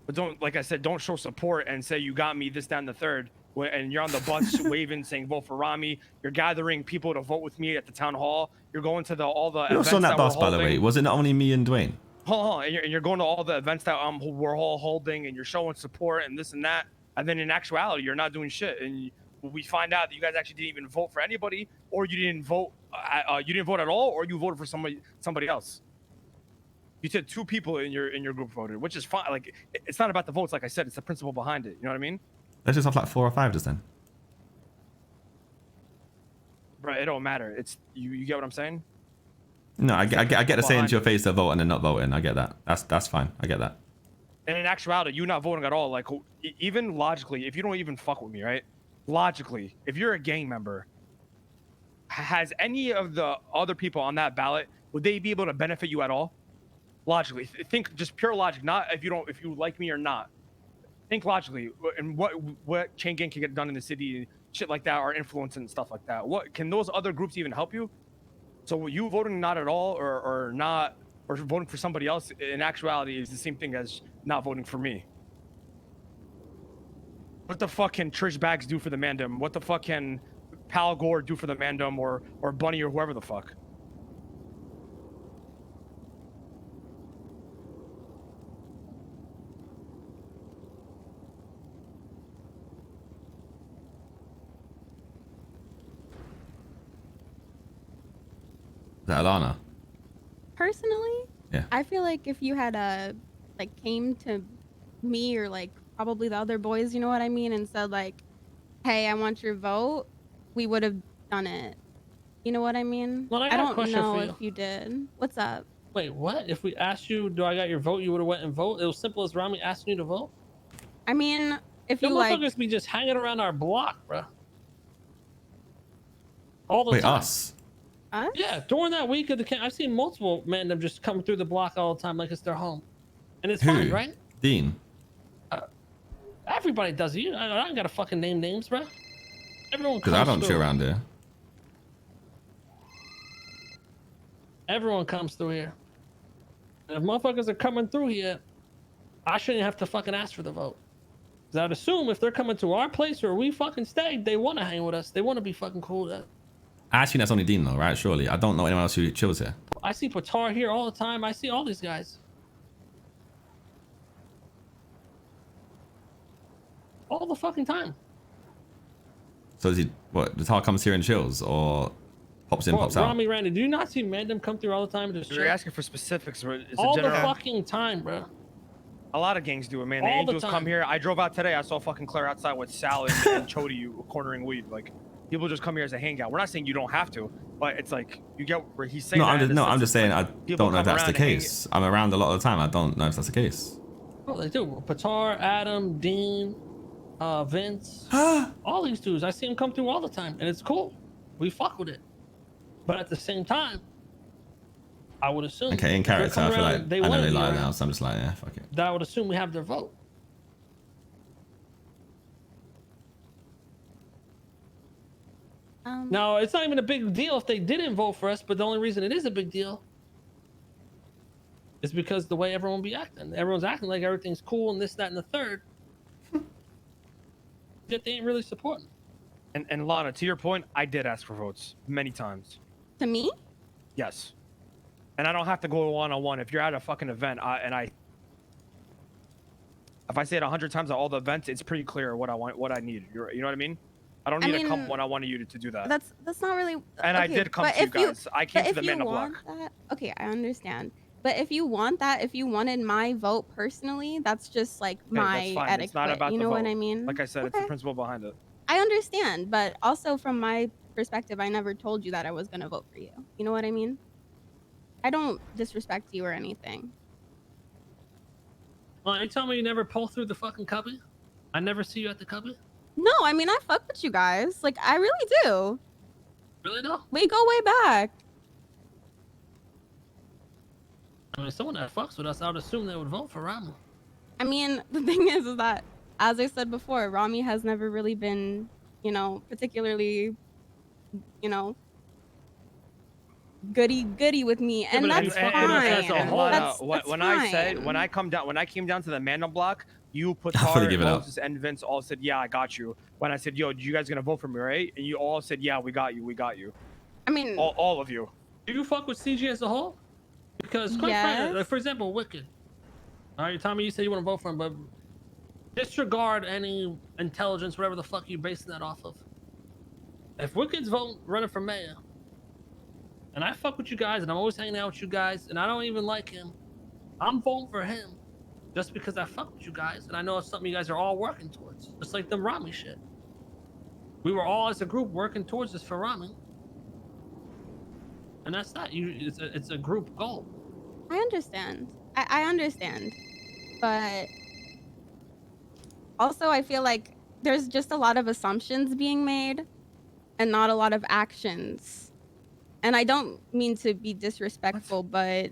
Speaker 3: But don't, like I said, don't show support and say you got me this, that, and the third. And you're on the bus waving, saying vote for Ramee. You're gathering people to vote with me at the town hall. You're going to all the events
Speaker 1: on that bus,
Speaker 3: we're
Speaker 1: by the way.
Speaker 3: holding.
Speaker 1: Was it not only me and Dwayne?
Speaker 3: Hold on. And you're going to all the events that we're all holding, and you're showing support and this and that. And then in actuality, you're not doing shit. And we find out that you guys actually didn't even vote for anybody, or you didn't vote. You didn't vote at all, or you voted for somebody else. You said 2 people in your group voted, which is fine. Like it's not about the votes. Like I said, it's the principle behind it. You know what I mean?
Speaker 1: Let's just have like 4 or 5 just then.
Speaker 3: Bro, it don't matter. It's you get what I'm saying?
Speaker 1: No, I get the saying to your face they're voting and not voting. I get that. That's fine. I get that.
Speaker 3: And in actuality, you not voting at all, like even logically, if you don't even fuck with me, right? Logically, if you're a gang member, has any of the other people on that ballot, would they be able to benefit you at all? Logically, think just pure logic, not if you like me or not. Think logically, and what chain gang can get done in the city, shit like that, or influence and stuff like that. What can those other groups even help you? So you voting not at all, or not, or voting for somebody else, in actuality, is the same thing as not voting for me. What the fuck can Trish Bags do for the Mandem? What the fuck can Pal Gore do for the Mandem, or Bunny, or whoever the fuck?
Speaker 1: Is that Alana?
Speaker 5: Personally,
Speaker 1: Yeah.
Speaker 5: I feel like if you had came to me or like probably the other boys, you know what I mean, and said like, hey, I want your vote, we would have done it. You know what I mean?
Speaker 4: Well, I
Speaker 5: I
Speaker 4: got a
Speaker 5: don't
Speaker 4: question
Speaker 5: know
Speaker 4: for you.
Speaker 5: if you did. What's up?
Speaker 4: Wait, what? If we asked you, do I got your vote, you would have went and vote? It was simple as Ramee asking you to vote?
Speaker 5: I mean, if
Speaker 4: You
Speaker 5: you like,
Speaker 4: motherfuckers be just hanging around our block, bro. All the
Speaker 1: Wait,
Speaker 4: time.
Speaker 1: us?
Speaker 5: us?
Speaker 4: Yeah, during that week of the camp, I've seen multiple men them just come through the block all the time like it's their home. And it's
Speaker 1: Who?
Speaker 4: fine, right?
Speaker 1: Dean.
Speaker 4: Everybody does it. I don't gotta fucking name names, bro. Everyone
Speaker 1: Because I
Speaker 4: comes
Speaker 1: don't
Speaker 4: through.
Speaker 1: chill around here.
Speaker 4: Everyone comes through here. And if motherfuckers are coming through here, I shouldn't have to fucking ask for the vote. Because I'd assume if they're coming to our place or we fucking stay, they want to hang with us. They want to be fucking cool with us.
Speaker 1: I assume that's only Dean though, right? Surely. I don't know anyone else who chills here.
Speaker 4: I see Patar here all the time. I see all these guys. All the fucking time.
Speaker 1: So is he, what, the tar comes here and chills or pops in,
Speaker 4: Bro,
Speaker 1: pops out?
Speaker 4: Ramee, Randy, do you not see Mandem come through all the time and just
Speaker 3: You're
Speaker 4: chill?
Speaker 3: asking for specifics. It's
Speaker 4: All
Speaker 3: a
Speaker 4: the
Speaker 3: general.
Speaker 4: fucking time, bro.
Speaker 3: A lot of gangs do it, man. The
Speaker 4: All the
Speaker 3: Angels
Speaker 4: time.
Speaker 3: come here. I drove out today. I saw fucking Claire outside with Sal and Chody cornering weed. Like, people just come here as a hangout. We're not saying you don't have to, but it's like you get where he's saying.
Speaker 1: No,
Speaker 3: that
Speaker 1: I'm
Speaker 3: in
Speaker 1: just,
Speaker 3: the
Speaker 1: no, I'm
Speaker 3: sense
Speaker 1: just
Speaker 3: of,
Speaker 1: saying I
Speaker 3: people
Speaker 1: don't know if
Speaker 3: come
Speaker 1: that's the
Speaker 3: around and hang-
Speaker 1: case. I'm around a lot of the time. I don't know if that's the case.
Speaker 4: Oh, they do. Patar, Adam, Dean, Vince, all these dudes. I see them come through all the time, and it's cool. We fuck with it. But at the same time, I would assume.
Speaker 1: Okay, in
Speaker 4: if they're
Speaker 1: character, I
Speaker 4: coming
Speaker 1: feel
Speaker 4: around
Speaker 1: like
Speaker 4: and they
Speaker 1: I know
Speaker 4: wanna
Speaker 1: they
Speaker 4: be
Speaker 1: lie
Speaker 4: around,
Speaker 1: now, so I'm just like, yeah, fuck it.
Speaker 4: that I would assume we have their vote. Now, it's not even a big deal if they didn't vote for us, but the only reason it is a big deal is because the way everyone be acting. Everyone's acting like everything's cool and this, that, and the third. Yet they ain't really supporting.
Speaker 3: And Lana, to your point, I did ask for votes many times.
Speaker 5: To me?
Speaker 3: Yes. And I don't have to go one-on-one. If you're at a fucking event, if I say it 100 times at all the events, it's pretty clear what I want, what I need. You know what I mean? I don't need to come when I wanted you to do that.
Speaker 5: That's not really.
Speaker 3: And
Speaker 5: okay,
Speaker 3: I did come to you guys. I came to the man block.
Speaker 5: Okay, I understand. But if you want that, if you wanted my vote personally, that's just like my etiquette.
Speaker 3: It's not about
Speaker 5: you
Speaker 3: the
Speaker 5: know
Speaker 3: vote.
Speaker 5: what I mean?
Speaker 3: Like I said, it's the principle behind it.
Speaker 5: I understand, but also from my perspective, I never told you that I was gonna vote for you. You know what I mean? I don't disrespect you or anything.
Speaker 4: Well, you tell me you never pull through the fucking cubby? I never see you at the cubby?
Speaker 5: No, I mean I fuck with you guys. Like I really do.
Speaker 4: Really though?
Speaker 5: We go way back.
Speaker 4: I mean, someone that fucks with us, I would assume they would vote for Ramee.
Speaker 5: I mean, the thing is that, as I said before, Ramee has never really been, you know, particularly, you know, goody with me, and that's fine.
Speaker 3: When I came down to the Mando block, you put Moses and Vince all said, "Yeah, I got you." When I said, "Yo, you guys gonna vote for me, right?" And you all said, "Yeah, we got you."
Speaker 5: I mean,
Speaker 3: all of you.
Speaker 4: Do you fuck with CG as a whole? Because, quite frankly, like, for example, Wicked. All right, Tommy, you said you want to vote for him, but disregard any intelligence, whatever the fuck you basing that off of. If Wicked's running for mayor, and I fuck with you guys, and I'm always hanging out with you guys, and I don't even like him, I'm voting for him just because I fuck with you guys, and I know it's something you guys are all working towards, just like the Ramee shit. We were all as a group working towards this for Ramee. And that's that. It's a group goal.
Speaker 5: I understand. I understand. But also I feel like there's just a lot of assumptions being made and not a lot of actions. And I don't mean to be disrespectful, but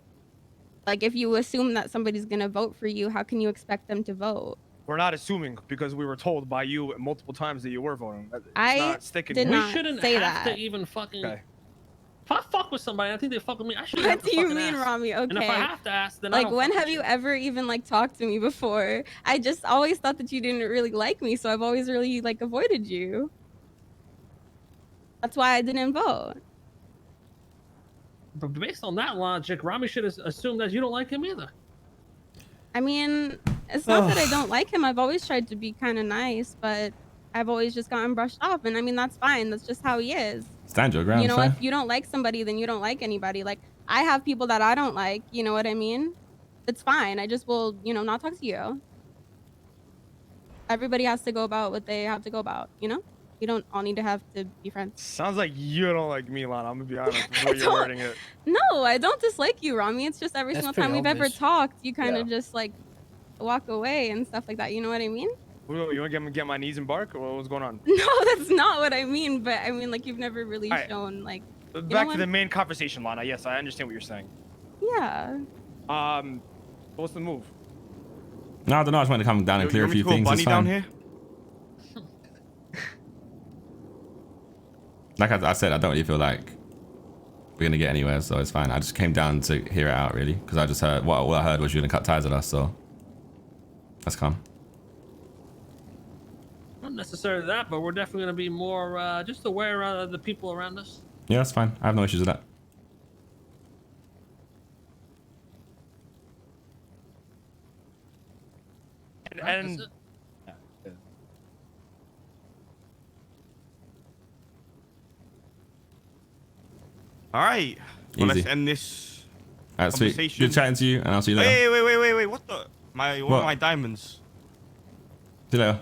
Speaker 5: like if you assume that somebody's gonna vote for you, how can you expect them to vote?
Speaker 3: We're not assuming because we were told by you multiple times that you were voting. It's
Speaker 5: I
Speaker 3: not sticking.
Speaker 5: did not
Speaker 4: we shouldn't
Speaker 5: say
Speaker 4: have
Speaker 5: that.
Speaker 4: to even fucking.
Speaker 3: Okay.
Speaker 4: If I fuck with somebody, I think they fuck with me. I shouldn't have
Speaker 5: What
Speaker 4: to
Speaker 5: do you
Speaker 4: fucking
Speaker 5: mean,
Speaker 4: ask.
Speaker 5: Ramee? Okay.
Speaker 4: And if I have to ask, then I
Speaker 5: like
Speaker 4: don't
Speaker 5: when
Speaker 4: fuck
Speaker 5: have
Speaker 4: with
Speaker 5: you ever even like talked to me before? I just always thought that you didn't really like me, so I've always really like avoided you. That's why I didn't vote.
Speaker 4: But based on that logic, Ramee should assume that you don't like him either.
Speaker 5: I mean, it's not that I don't like him. I've always tried to be kind of nice, but I've always just gotten brushed off, and I mean that's fine. That's just how he is.
Speaker 1: Stand your ground.
Speaker 5: You know, if you don't like somebody, then you don't like anybody. Like I have people that I don't like. You know what I mean? It's fine. I just will, you know, not talk to you. Everybody has to go about what they have to go about. You know, you don't all need to have to be friends.
Speaker 3: Sounds like you don't like me, Lana. I'm gonna be honest with you're wording it.
Speaker 5: No, I don't dislike you, Ramee. It's just every single time we've ever talked, you kind of just like walk away and stuff like that. You know what I mean?
Speaker 3: You want to get my knees and bark, or what's going on?
Speaker 5: No, that's not what I mean. But I mean, like you've never really shown like.
Speaker 3: Back to the main conversation, Lana. Yes, I understand what you're saying.
Speaker 5: Yeah.
Speaker 3: What's the move?
Speaker 1: No, I don't know. I just wanted to come down and clear a few things.
Speaker 2: Bunny
Speaker 1: It's fine.
Speaker 2: down here?
Speaker 1: Like I said, I don't really feel like we're gonna get anywhere, so it's fine. I just came down to hear it out, really, because I just heard what I heard was you're gonna cut ties with us, so that's calm.
Speaker 4: Not necessarily that, but we're definitely going to be more just aware of the people around us.
Speaker 1: Yeah, that's fine. I have no issues with that.
Speaker 3: And
Speaker 2: All right. Well, let's
Speaker 1: Easy.
Speaker 2: end this
Speaker 1: All right, sweet.
Speaker 2: conversation.
Speaker 1: Good chatting to you, and I'll see you later.
Speaker 2: Wait. What the? What are my diamonds?
Speaker 1: See you later.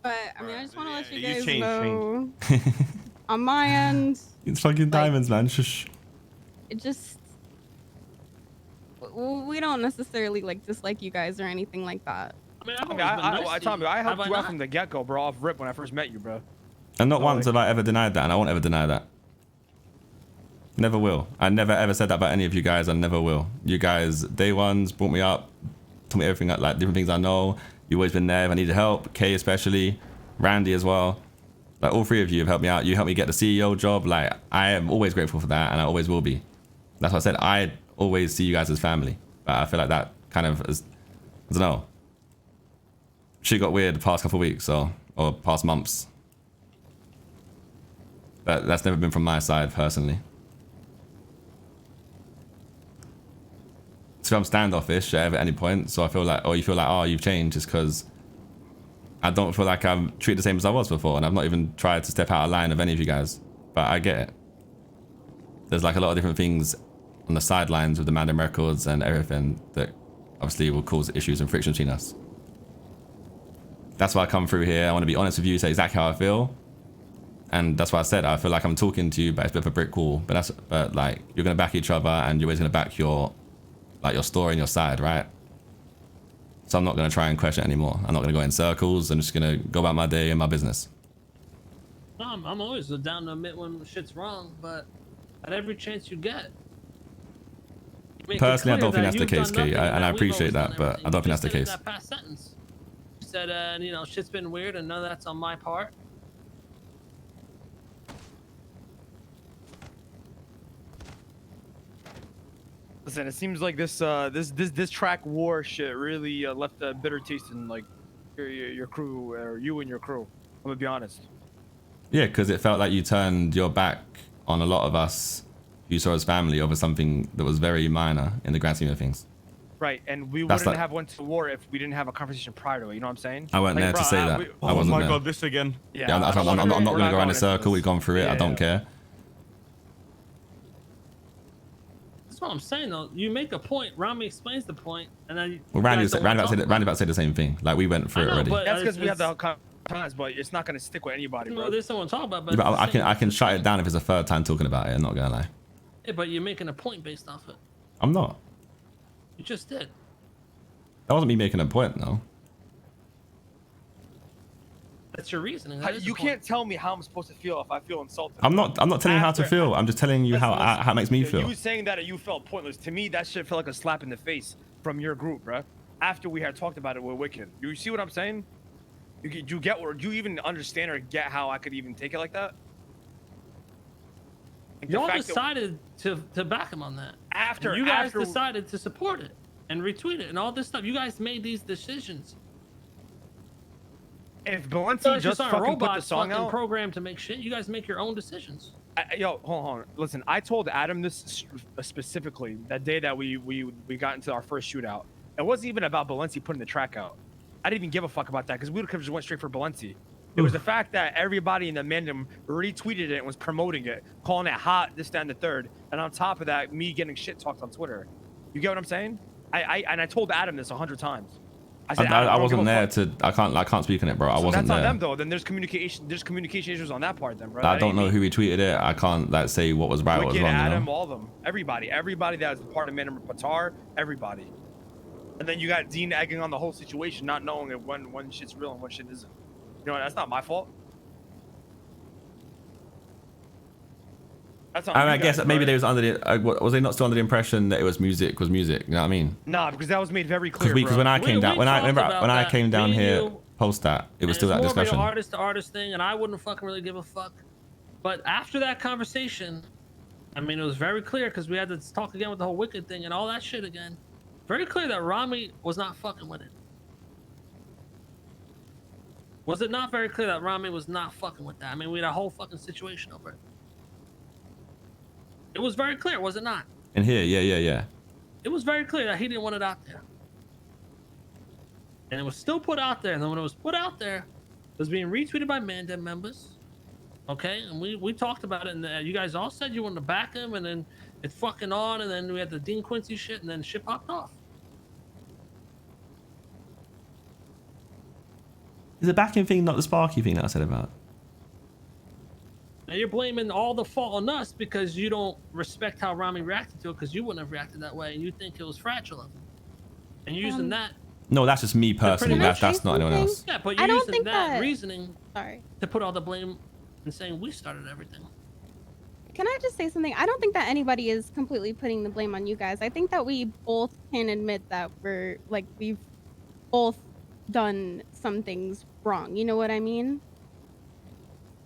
Speaker 5: But I mean, I just want to let you
Speaker 2: you
Speaker 5: guys
Speaker 2: changed,
Speaker 5: know on my end,
Speaker 1: It's fucking diamonds, man. Shush.
Speaker 5: it just we don't necessarily like dislike you guys or anything like that.
Speaker 4: I mean, I
Speaker 3: helped you out from the get-go, bro, off rip when I first met you, bro.
Speaker 1: And not once have I ever denied that, and I won't ever deny that. Never will. I never ever said that about any of you guys. I never will. You guys, day ones, brought me up, told me everything, like different things I know. You've always been there if I needed help. Kay especially, Randy as well. Like all three of you have helped me out. You helped me get the CEO job. Like I am always grateful for that, and I always will be. That's why I said I always see you guys as family. But I feel like that kind of is, I don't know. She got weird the past couple of weeks, or past months. That's never been from my side personally. So I'm standoffish at any point. So I feel like, or you feel like, oh, you've changed, just because I don't feel like I'm treated the same as I was before, and I've not even tried to step out of line of any of you guys. But I get it. There's like a lot of different things on the sidelines with the Mandem records and everything that obviously will cause issues and friction between us. That's why I come through here. I want to be honest with you, say exactly how I feel. And that's why I said I feel like I'm talking to you, but it's a bit of a brick wall. But like, you're gonna back each other, and you're always gonna back your story and your side, right? So I'm not gonna try and question it anymore. I'm not gonna go in circles. I'm just gonna go about my day and my business.
Speaker 4: No, I'm always down to admit when shit's wrong, but at every chance you get.
Speaker 1: Personally, I don't think that's the case, Kate, and I appreciate that, but I don't think that's the case.
Speaker 4: That past sentence. You said, you know, shit's been weird, and none of that's on my part.
Speaker 3: Listen, it seems like this track war shit really left a bitter taste in like your crew, or you and your crew. I'm gonna be honest. Yeah,
Speaker 1: because it felt like you turned your back on a lot of us who saw as family over something that was very minor in the grand scheme of things.
Speaker 3: Right, and we wouldn't have went to war if we didn't have a conversation prior to it. You know what I'm saying?
Speaker 1: I weren't there to say that. I wasn't there.
Speaker 2: Oh my god, this again.
Speaker 1: Yeah, I'm not gonna go around in a circle. We've gone through it. I don't care.
Speaker 4: That's what I'm saying, though. You make a point. Ramee explains the point, and then.
Speaker 1: Well, Randy about said the same thing. Like, we went through it already.
Speaker 3: That's because we have the times, but it's not gonna stick with anybody, bro.
Speaker 4: No, there's someone to talk about, but
Speaker 1: I can shut it down if it's the third time talking about it. I'm not gonna lie.
Speaker 4: Yeah, but you're making a point based off it.
Speaker 1: I'm not.
Speaker 4: You just did.
Speaker 1: That wasn't me making a point, though.
Speaker 4: That's your reasoning.
Speaker 3: You can't tell me how I'm supposed to feel if I feel insulted.
Speaker 1: I'm not telling you how to feel. I'm just telling you how it makes me feel.
Speaker 3: You saying that you felt pointless. To me, that shit felt like a slap in the face from your group, bro. After we had talked about it with Wicked. You see what I'm saying? You get, or do you even understand or get how I could even take it like that? Like
Speaker 4: y'all decided to back him on that.
Speaker 3: After
Speaker 4: you guys decided to support it and retweet it and all this stuff. You guys made these decisions.
Speaker 3: If Balenci just fucking put the song out,
Speaker 4: programmed to make shit, you guys make your own decisions.
Speaker 3: Yo, hold on. Listen, I told Adam this specifically that day that we got into our first shootout. It wasn't even about Balenci putting the track out. I didn't even give a fuck about that because we could have just went straight for Balenci. It was the fact that everybody in the Mandem retweeted it and was promoting it, calling it hot, this, that, and the third. And on top of that, me getting shit talked on Twitter. You get what I'm saying? I told Adam this 100 times. I said,
Speaker 1: I wasn't there to. I can't speak on it, bro. I wasn't there.
Speaker 3: That's on them though. Then there's communication issues on that part, then, bro.
Speaker 1: I don't know who retweeted it. I can't say what was right, what was wrong.
Speaker 3: Adam, all of them, everybody that was part of Mandem, Patar, everybody. And then you got Dean egging on the whole situation, not knowing when shit's real and when shit isn't. You know, that's not my fault. That's not.
Speaker 1: I guess maybe they was under the. Was they not still under the impression that it was music? You know what I mean?
Speaker 3: Nah, because that was made very clear.
Speaker 1: Because when I came down, when I came down here post that, it was still that discussion.
Speaker 4: More of an artist to artist thing, and I wouldn't fucking really give a fuck. But after that conversation, I mean, it was very clear because we had to talk again with the whole Wicked thing and all that shit again. Very clear that Ramee was not fucking with it. Was it not very clear that Ramee was not fucking with that? I mean, we had a whole fucking situation over it. It was very clear, was it not?
Speaker 1: In here, yeah.
Speaker 4: It was very clear that he didn't want it out there. And it was still put out there. And then when it was put out there, it was being retweeted by Mandem members. Okay? And we talked about it. And you guys all said you wanted to back him. And then it's fucking on. And then we had the Dean Quincy shit. And then shit popped off.
Speaker 1: Is the backing thing not the Sparky thing that I said about?
Speaker 4: Now you're blaming all the fault on us because you don't respect how Ramee reacted to it because you wouldn't have reacted that way and you think it was fragile of him. And you're using that.
Speaker 1: No, that's just me personally. That's not anyone else.
Speaker 4: Yeah, but you're using that reasoning to put all the blame and saying we started everything.
Speaker 5: Can I just say something? I don't think that anybody is completely putting the blame on you guys. I think that we both can admit that we've both done some things wrong. You know what I mean?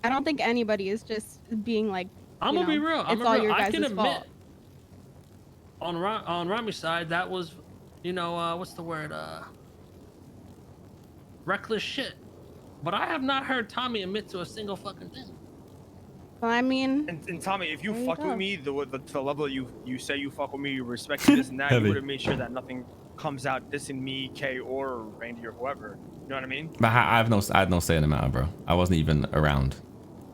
Speaker 5: I don't think anybody is just being like,
Speaker 4: I'm gonna be real.
Speaker 5: It's all your guys' fault. I can admit
Speaker 4: on Ramee's side, that was, you know, what's the word? Reckless shit. But I have not heard Tommy admit to a single fucking thing.
Speaker 5: Well, I mean,
Speaker 3: And Tommy, if you
Speaker 5: There you
Speaker 3: fucked
Speaker 5: go.
Speaker 3: with me, the level you say you fuck with me, you respect me, this and that, you
Speaker 1: Heavy.
Speaker 3: would have made sure that nothing comes out dissing me, K, or Randy, or whoever. You know what I mean?
Speaker 1: But I had no say in the matter, bro. I wasn't even around.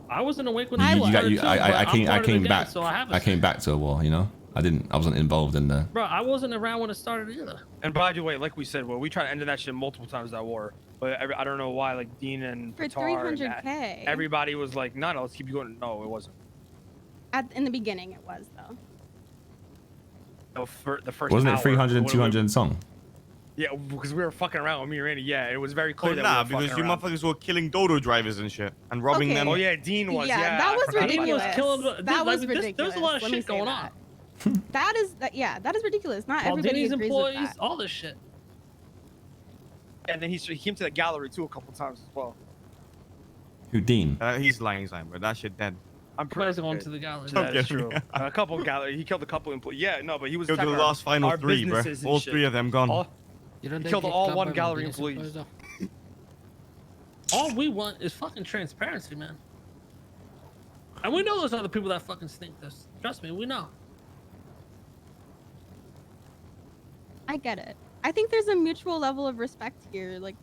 Speaker 4: I wasn't awake when
Speaker 5: I
Speaker 4: you
Speaker 5: was.
Speaker 4: started too, but
Speaker 1: I
Speaker 4: I'm part of the
Speaker 1: came
Speaker 4: gang,
Speaker 1: back.
Speaker 4: so I have a
Speaker 1: I came
Speaker 4: say.
Speaker 1: back to a war. You know, I wasn't involved in the.
Speaker 4: Bro, I wasn't around when it started either.
Speaker 3: And by the way, like we said, well, we tried to end that shit multiple times, that war. But I don't know why, like Dean and
Speaker 5: for
Speaker 3: Qatar and
Speaker 5: 300K.
Speaker 3: everybody was like, no, let's keep going. No, it wasn't.
Speaker 5: In the beginning, it was though.
Speaker 3: No, for the first
Speaker 1: Wasn't it
Speaker 3: hour,
Speaker 1: 300 and
Speaker 3: when
Speaker 1: 200 song?
Speaker 3: Yeah, because we were fucking around with me and Randy. Yeah, it was very
Speaker 2: Oh,
Speaker 3: clear that
Speaker 2: nah,
Speaker 3: we were
Speaker 2: because you
Speaker 3: fucking around.
Speaker 2: motherfuckers were killing dodo drivers and shit and robbing
Speaker 5: Okay.
Speaker 2: them.
Speaker 3: Oh yeah, Dean was.
Speaker 5: Yeah,
Speaker 3: Yeah,
Speaker 5: that
Speaker 3: I
Speaker 5: was
Speaker 3: forgot about
Speaker 4: Dean was
Speaker 5: ridiculous.
Speaker 4: killing.
Speaker 5: That was
Speaker 4: There's
Speaker 5: ridiculous.
Speaker 4: a lot of
Speaker 5: Let me
Speaker 4: shit
Speaker 5: say
Speaker 4: going
Speaker 5: that.
Speaker 4: on.
Speaker 5: That is ridiculous. Not everybody
Speaker 4: Baldini's
Speaker 5: agrees
Speaker 4: employees,
Speaker 5: with that.
Speaker 4: all this shit.
Speaker 3: And then he came to the gallery too a couple times as well.
Speaker 1: Who, Dean?
Speaker 2: He's lying, but that shit dead.
Speaker 3: I'm
Speaker 4: Everybody's
Speaker 3: pretty
Speaker 4: going to the gallery.
Speaker 3: That is
Speaker 2: Okay.
Speaker 3: true. A couple gallery. He killed a couple employees. Yeah, no, but he was
Speaker 2: Killed the
Speaker 3: attacking
Speaker 2: last final
Speaker 3: our
Speaker 2: 3, bro.
Speaker 3: businesses and
Speaker 2: All
Speaker 3: shit.
Speaker 2: 3 of them gone.
Speaker 3: All, he killed all one gallery employees.
Speaker 4: All we want is fucking transparency, man. And we know those other people that fucking stink this. Trust me, we know.
Speaker 5: I get it. I think there's a mutual level of respect here. Like,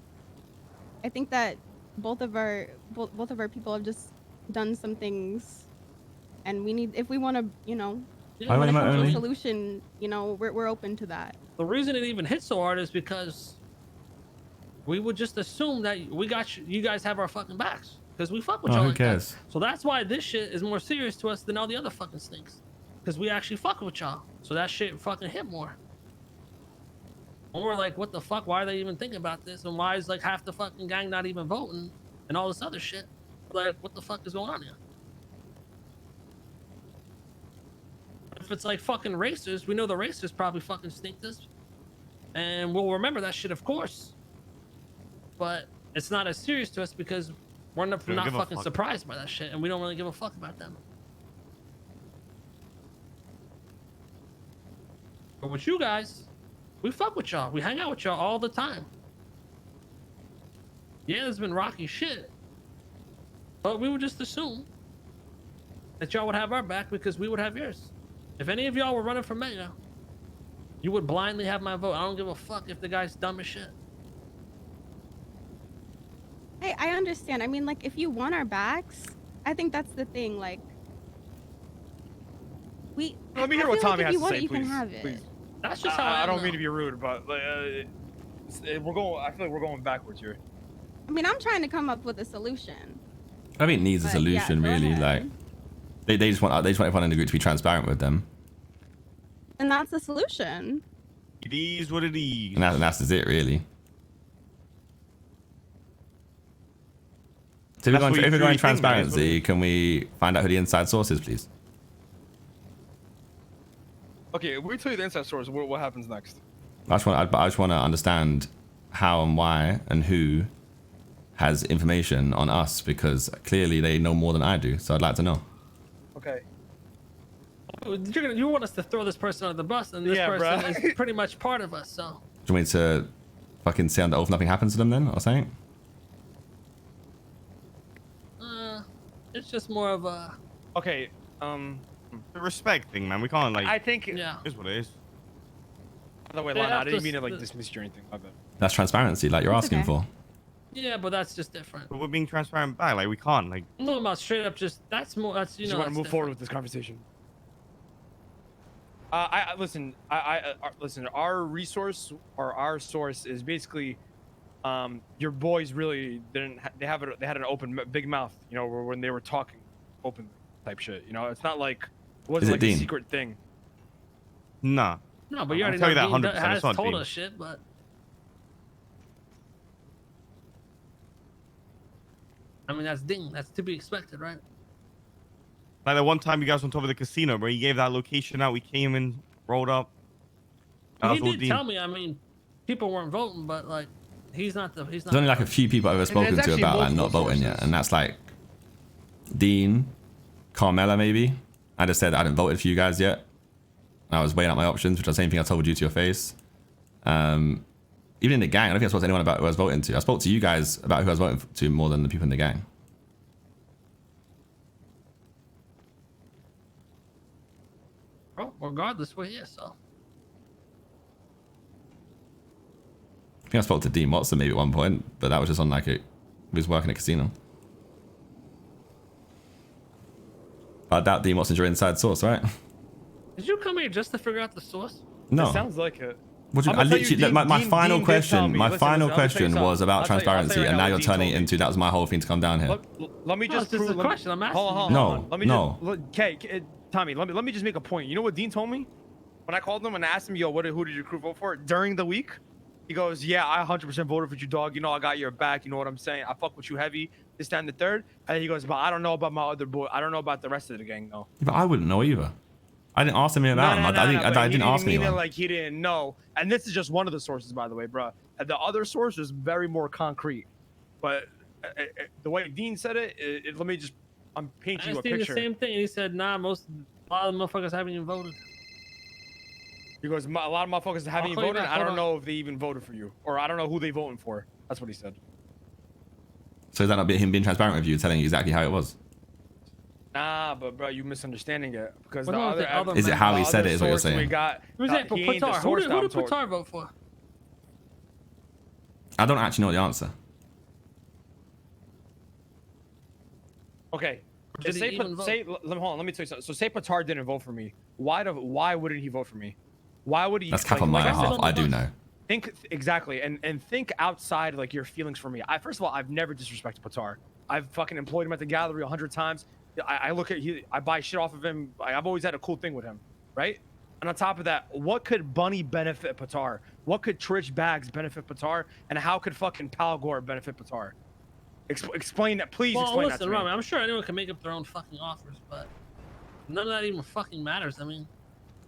Speaker 5: I think that both of our people have just done some things, and we need, if we want to, you know,
Speaker 4: Yeah,
Speaker 1: I
Speaker 5: when it
Speaker 1: mean,
Speaker 5: comes to
Speaker 1: I
Speaker 5: a
Speaker 1: mean-
Speaker 5: solution, you know, we're open to that.
Speaker 4: the reason it even hit so hard is because we would just assume that we got you guys have our fucking backs because we fuck with
Speaker 1: Oh,
Speaker 4: y'all
Speaker 1: who
Speaker 4: like
Speaker 1: cares?
Speaker 4: that. So that's why this shit is more serious to us than all the other fucking stinks, because we actually fuck with y'all. So that shit fucking hit more. And we're like, what the fuck? Why are they even thinking about this? And why is like half the fucking gang not even voting and all this other shit? Like, what the fuck is going on here? If it's like fucking racers, we know the racers probably fucking stink this. And we'll remember that shit, of course. But it's not as serious to us because we're not
Speaker 2: Don't give a
Speaker 4: fucking
Speaker 2: fuck.
Speaker 4: surprised by that shit. And we don't really give a fuck about them. But with you guys, we fuck with y'all. We hang out with y'all all the time. Yeah, there's been rocky shit. But we would just assume that y'all would have our back because we would have yours. If any of y'all were running for mayor, you would blindly have my vote. I don't give a fuck if the guy's dumb as shit.
Speaker 5: Hey, I understand. I mean, like, if you want our backs, I think that's the thing. Like,
Speaker 3: Let me
Speaker 5: I
Speaker 3: hear what
Speaker 5: feel
Speaker 3: Tommy
Speaker 5: like
Speaker 3: has
Speaker 5: if you
Speaker 3: to
Speaker 5: want
Speaker 3: say,
Speaker 5: it, you
Speaker 3: please.
Speaker 5: can have it.
Speaker 3: Please.
Speaker 4: That's just how I
Speaker 3: I don't
Speaker 4: know.
Speaker 3: mean to be rude, but we're going. I feel like we're going backwards here.
Speaker 5: I mean, I'm trying to come up with a solution.
Speaker 1: I think it needs a
Speaker 5: But, yeah,
Speaker 1: solution,
Speaker 5: go
Speaker 1: really.
Speaker 5: ahead.
Speaker 1: Like, they just want everyone in the group to be transparent with them,
Speaker 5: And that's the solution.
Speaker 2: It is what it is.
Speaker 1: and that's just it, really. So
Speaker 2: That's what you
Speaker 1: if we're
Speaker 2: truly
Speaker 1: going
Speaker 2: think, man, is what it
Speaker 1: transparency,
Speaker 2: is.
Speaker 1: can we find out who the inside source is, please?
Speaker 6: Okay, we tell you the inside source. What happens next?
Speaker 1: I just want to understand how and why and who has information on us, because clearly they know more than I do. So I'd like to know.
Speaker 6: Okay.
Speaker 4: You want us to throw this person under the bus, and this
Speaker 3: Yeah,
Speaker 4: person
Speaker 3: bruh.
Speaker 4: is pretty much part of us, so.
Speaker 1: Do you want me to fucking say on the oath nothing happens to them then, or something?
Speaker 4: It's just more of a.
Speaker 3: Okay.
Speaker 2: The respect thing, man. We can't, like,
Speaker 3: I think.
Speaker 4: Yeah.
Speaker 2: it is what it is.
Speaker 3: By the way,
Speaker 4: They
Speaker 3: Lana, I
Speaker 4: have
Speaker 3: didn't
Speaker 4: to
Speaker 3: mean to like
Speaker 4: s-
Speaker 3: dismiss you or anything. My bad.
Speaker 1: That's transparency, like you're
Speaker 5: It's
Speaker 1: asking
Speaker 5: okay.
Speaker 1: for.
Speaker 4: Yeah, but that's just different.
Speaker 2: But we're being transparent back. Like, we can't. Like,
Speaker 4: I'm talking about straight up just. That's more. That's, you
Speaker 3: Just
Speaker 4: know.
Speaker 3: want to
Speaker 4: that's
Speaker 3: move forward
Speaker 4: different.
Speaker 3: with this conversation. Listen. Listen. Our resource or our source is basically, your boys really didn't. They had an open, big mouth. You know, when they were talking, open type shit. You know, it's not like it wasn't
Speaker 1: Is it
Speaker 3: like a
Speaker 1: Dean?
Speaker 3: secret thing.
Speaker 2: nah.
Speaker 4: No, but you
Speaker 2: I'll
Speaker 4: already
Speaker 2: tell
Speaker 4: know
Speaker 2: you that
Speaker 4: Dean
Speaker 2: 100%,
Speaker 4: has
Speaker 2: it's not
Speaker 4: told
Speaker 2: Dean.
Speaker 4: us shit, but. I mean, that's Ding. That's to be expected, right?
Speaker 2: Like, the one time you guys went over the casino, bro, he gave that location out. We came in, rolled up. That was
Speaker 4: He
Speaker 2: all
Speaker 4: did
Speaker 2: Dean.
Speaker 4: tell me. I mean, people weren't voting, but like, he's not the. He's not.
Speaker 1: There's only like a few people I've ever spoken
Speaker 6: there's
Speaker 1: to
Speaker 6: actually
Speaker 1: about like not
Speaker 6: multiple
Speaker 1: voting yet,
Speaker 6: sources.
Speaker 1: and that's like Dean, Carmela maybe. I just said I hadn't voted for you guys yet. I was weighing out my options, which is the same thing I told you to your face. Even in the gang, I don't think I spoke to anyone about who I was voting to. I spoke to you guys about who I was voting to more than the people in the gang.
Speaker 4: regardless, we're here. So
Speaker 1: I think I spoke to Dean Watson maybe at one point, but that was just on like he was working at a casino. I doubt Dean Watson's your inside source, right?
Speaker 4: did you come here just to figure out the source?
Speaker 1: No.
Speaker 6: It sounds like it.
Speaker 1: What do you,
Speaker 6: I'm
Speaker 1: I
Speaker 6: gonna tell you,
Speaker 1: literally, my
Speaker 6: Dean
Speaker 1: final
Speaker 6: did tell
Speaker 1: question,
Speaker 6: me.
Speaker 1: my
Speaker 6: Listen,
Speaker 1: final
Speaker 6: listen, I'll tell you
Speaker 1: question was
Speaker 6: something.
Speaker 1: about
Speaker 6: I'll tell you
Speaker 1: transparency,
Speaker 6: right
Speaker 1: and now
Speaker 6: what
Speaker 1: you're
Speaker 6: Dean
Speaker 1: turning
Speaker 6: told
Speaker 1: it
Speaker 6: me.
Speaker 1: into that was my whole thing to come down here.
Speaker 6: Let me
Speaker 4: No,
Speaker 6: just
Speaker 4: this is
Speaker 6: prove.
Speaker 4: the question I'm asking.
Speaker 6: Hold on.
Speaker 1: No,
Speaker 6: Let me
Speaker 1: no.
Speaker 6: Okay, Tommy. Let me just make a point. You know what Dean told me when I called him and asked him, "Yo, who did your crew vote for?" During the week, he goes, "Yeah, I 100% voted for you, dog. You know, I got your back. You know what I'm saying? I fuck with you heavy. This, that, and the third." And he goes, "But I don't know about my other boy. I don't know about the rest of the gang, though."
Speaker 1: But I wouldn't know either. I didn't ask him about him. I didn't ask
Speaker 6: mean
Speaker 1: anyone.
Speaker 6: it like he didn't know. And this is just one of the sources, by the way, bro. And the other source is very more concrete. But the way Dean said it, let me just, I'm
Speaker 4: I
Speaker 6: painting you a
Speaker 4: asked him the
Speaker 6: picture.
Speaker 4: same thing, and he said, "Nah, a lot of the motherfuckers haven't even voted."
Speaker 6: He goes, a lot of motherfuckers haven't even
Speaker 4: call you
Speaker 6: voted.
Speaker 4: back,
Speaker 6: I
Speaker 4: hold
Speaker 6: don't
Speaker 4: on.
Speaker 6: know if they even voted for you, or I don't know who they voting for. That's what he said.
Speaker 1: So is that not him being transparent with you, telling you exactly how it was?
Speaker 6: Nah, but bro, you misunderstanding it because
Speaker 4: What
Speaker 6: the
Speaker 4: about
Speaker 6: other,
Speaker 4: the other
Speaker 1: Is it how he
Speaker 6: the
Speaker 1: said
Speaker 6: other
Speaker 1: it is what you're
Speaker 6: source we
Speaker 1: saying?
Speaker 6: got,
Speaker 4: Who's that?
Speaker 6: he ain't the
Speaker 4: Patar. Who
Speaker 6: source
Speaker 4: did
Speaker 6: that I'm told.
Speaker 4: Patar vote for?
Speaker 1: I don't actually know the answer.
Speaker 6: Okay.
Speaker 4: Did he even vote?
Speaker 6: Hold on, let me tell you something. So say Patar didn't vote for me. Why wouldn't he vote for me? Why would he?
Speaker 1: That's cap on my
Speaker 6: I said,
Speaker 1: behalf. I do know.
Speaker 6: think exactly and think outside like your feelings for me. First of all, I've never disrespected Patar. I've fucking employed him at the gallery 100 times. I look at I buy shit off of him. I've always had a cool thing with him, right? And on top of that, what could Bunny benefit Patar? What could Trish Bags benefit Patar? And how could fucking Palgore benefit Patar? Explain that, please.
Speaker 4: Well,
Speaker 6: Explain
Speaker 4: listen,
Speaker 6: that to
Speaker 4: Rami,
Speaker 6: me.
Speaker 4: I'm sure anyone can make up their own fucking offers, but none of that even fucking matters. I mean,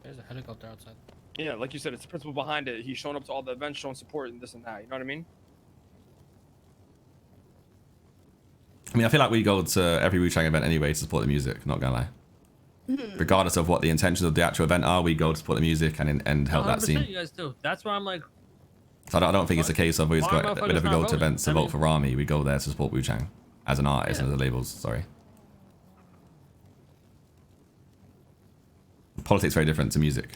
Speaker 7: There's a helicopter outside.
Speaker 6: Yeah, like you said, it's the principle behind it. He's shown up to all the events, showing support and this and that. You know what I mean?
Speaker 1: I mean, I feel like we go to every Wu Chang event anyway to support the music, not gonna lie. Regardless of what the intentions of the actual event are, we go to support the music and help that
Speaker 4: 100%
Speaker 1: scene.
Speaker 4: you guys do. That's why I'm like,
Speaker 1: So I don't think it's a case of we just
Speaker 4: Why
Speaker 1: go,
Speaker 4: motherfuckers
Speaker 1: whenever we
Speaker 4: not
Speaker 1: go to
Speaker 4: voting?
Speaker 1: events to
Speaker 4: I
Speaker 1: vote
Speaker 4: mean-
Speaker 1: for Rami, we go there to support Wu Chang as an artist and as the labels. Sorry. Politics very different to music.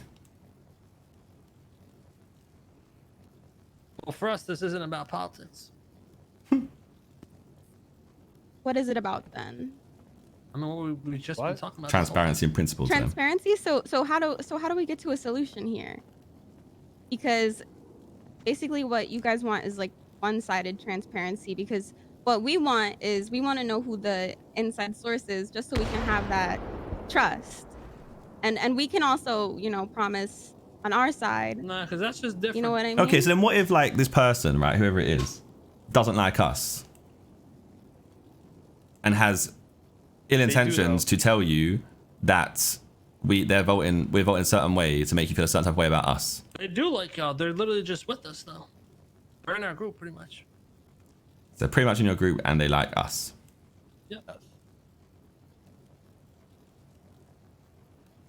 Speaker 4: well, for us, this isn't about politics.
Speaker 5: What is it about then?
Speaker 4: I mean, what we just been
Speaker 6: What?
Speaker 4: talking about.
Speaker 1: Transparency and principles. Then.
Speaker 5: Transparency. So how do we get to a solution here? Because basically what you guys want is like one-sided transparency, because what we want is we want to know who the inside source is, just so we can have that trust, and we can also, you know, promise on our side.
Speaker 4: Nah, because that's just different.
Speaker 5: You know what I mean?
Speaker 1: Okay, so then what if like this person, right, whoever it is, doesn't like us and has ill intentions to tell you that we're voting a certain way to make you feel a certain type of way about us?
Speaker 4: They do like y'all. They're literally just with us though. They're in our group pretty much.
Speaker 1: So pretty much in your group and they like us.
Speaker 4: Yeah.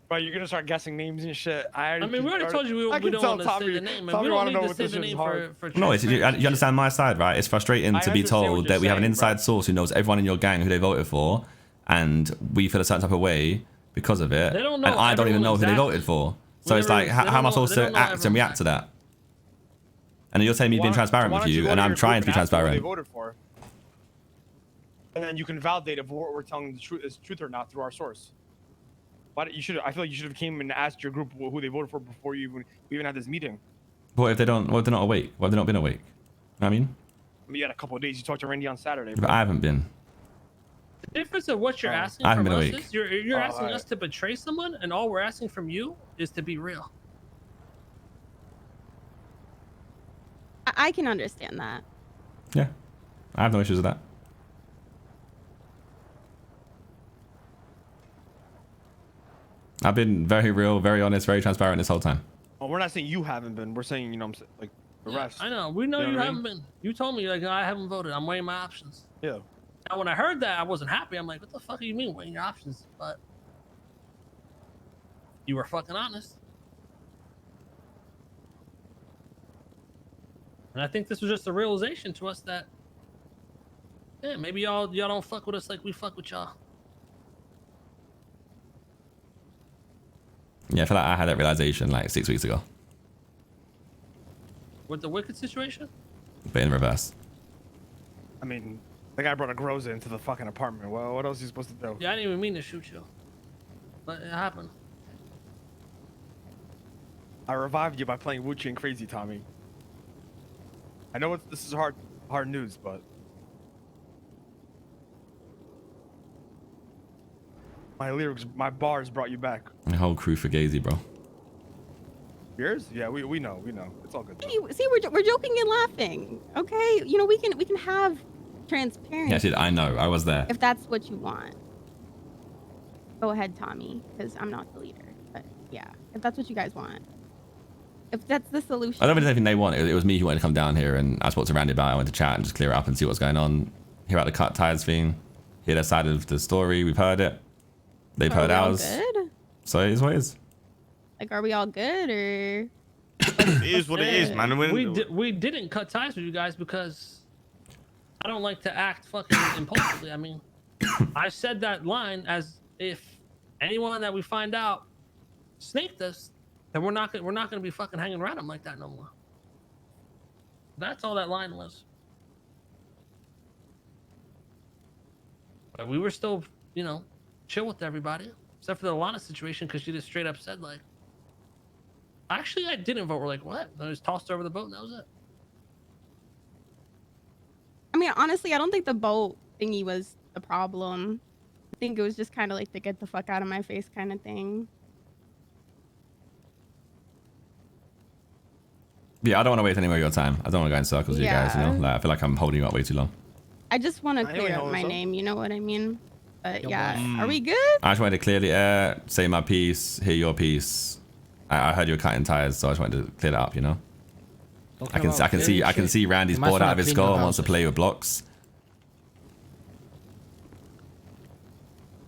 Speaker 6: Bro, you're gonna start guessing names and shit.
Speaker 4: I mean, we already told you we don't want to say the name, and
Speaker 6: Tommy
Speaker 4: we don't
Speaker 6: wanna
Speaker 4: need
Speaker 6: know
Speaker 4: to
Speaker 6: what
Speaker 4: say
Speaker 6: this
Speaker 4: the
Speaker 6: shit is
Speaker 4: name
Speaker 6: hard.
Speaker 4: for
Speaker 1: No, you
Speaker 4: transparency.
Speaker 1: understand my side, right? It's frustrating
Speaker 6: I
Speaker 1: to be
Speaker 6: understand what
Speaker 1: told
Speaker 6: you're
Speaker 1: that we have an
Speaker 6: saying,
Speaker 1: inside
Speaker 6: bro.
Speaker 1: source who knows everyone in your gang who they voted for, and we feel a certain type of way because of it,
Speaker 4: They don't know
Speaker 1: and I don't even know
Speaker 4: everyone
Speaker 1: who they
Speaker 4: exactly.
Speaker 1: voted for. So it's like,
Speaker 4: They
Speaker 1: how
Speaker 4: don't
Speaker 1: am I
Speaker 4: know-
Speaker 1: supposed
Speaker 4: they
Speaker 1: to
Speaker 4: don't know
Speaker 1: act and
Speaker 4: everyone
Speaker 1: react to that? And you're telling me being transparent with you, and I'm trying to be
Speaker 6: They
Speaker 1: transparent.
Speaker 6: voted for, and then you can validate if what we're telling the truth is truth or not through our source. Why you should? I feel like you should have came and asked your group who they voted for before we even had this meeting.
Speaker 1: What if they don't? What if they're not awake? What if they've not been awake? You know what I mean?
Speaker 6: I mean, you had a couple of days. You talked to Randy on Saturday.
Speaker 1: But
Speaker 6: bro.
Speaker 1: I haven't been.
Speaker 4: The difference of what you're asking
Speaker 1: I haven't
Speaker 4: from us
Speaker 1: been awake.
Speaker 4: is you're asking
Speaker 6: alright.
Speaker 4: us to betray someone, and all we're asking from you is to be real.
Speaker 5: I can understand that.
Speaker 1: Yeah, I have no issues with that. I've been very real, very honest, very transparent this whole time.
Speaker 6: Well, we're not saying you haven't been. We're saying, you know, like the
Speaker 4: Yeah,
Speaker 6: rest.
Speaker 4: I know. We know
Speaker 6: You know
Speaker 4: you
Speaker 6: what I
Speaker 4: haven't been. You told me like I haven't voted. I'm weighing my options.
Speaker 6: Yeah.
Speaker 4: Now when I heard that, I wasn't happy. I'm like, what the fuck do you mean weighing your options? But you were fucking honest. And I think this was just a realization to us that, yeah, maybe y'all don't fuck with us like we fuck with y'all.
Speaker 1: Yeah, I feel like I had that realization like 6 weeks ago,
Speaker 4: With the Wicked situation?
Speaker 1: but in reverse.
Speaker 6: I mean, the guy brought a Groza into the fucking apartment. Well, what else is he supposed to do?
Speaker 4: Yeah, I didn't even mean to shoot you. But it happened.
Speaker 6: I revived you by playing Wuchi and Crazy Tommy. I know this is hard news, but my bars brought you back.
Speaker 1: The whole crew for Gazy, bro.
Speaker 6: Yours? Yeah, we know. It's all good. Though.
Speaker 5: See, we're joking and laughing. Okay, you know we can have transparency.
Speaker 1: Yeah, dude, I know. I was there.
Speaker 5: If that's what you want. Go ahead, Tommy, because I'm not the leader. But yeah, if that's what you guys want. If that's the solution.
Speaker 1: I don't really think they want it. It was me who wanted to come down here, and I spoke to Randy about it. I went to chat and just clear it up and see what's going on. Hear out the cut ties thing. Hear their side of the story. We've heard it. They've heard ours.
Speaker 5: Good?
Speaker 1: So it is what it is.
Speaker 5: Like, are we all good or?
Speaker 2: It is what it is, man.
Speaker 4: We didn't cut ties with you guys because I don't like to act fucking impulsively. I mean, I said that line as if anyone that we find out snaked us, then we're not gonna be fucking hanging around them like that no more. That's all that line was. But we were still, you know, chill with everybody, except for the Lana situation because she just straight up said like, actually I didn't vote. We're like, what? I just tossed her over the boat and that was it.
Speaker 5: I mean, honestly, I don't think the boat thingy was the problem. I think it was just kind of like the get the fuck out of my face kind of thing.
Speaker 1: Yeah, I don't want to waste any more of your time. I don't want to go in circles with you guys, you know? Like, I feel like I'm holding you up way too long.
Speaker 5: I just want to
Speaker 6: I
Speaker 5: clear
Speaker 6: know
Speaker 5: up my
Speaker 6: so.
Speaker 5: name, you know what I mean? But
Speaker 7: Yo,
Speaker 5: yeah,
Speaker 7: boy.
Speaker 5: are we good?
Speaker 1: I just wanted to clear the air, say my piece, hear your piece. I heard you were cutting tires, so I just wanted to clear that up, you know? I can see Randy's bored out of his skull and wants to play with blocks.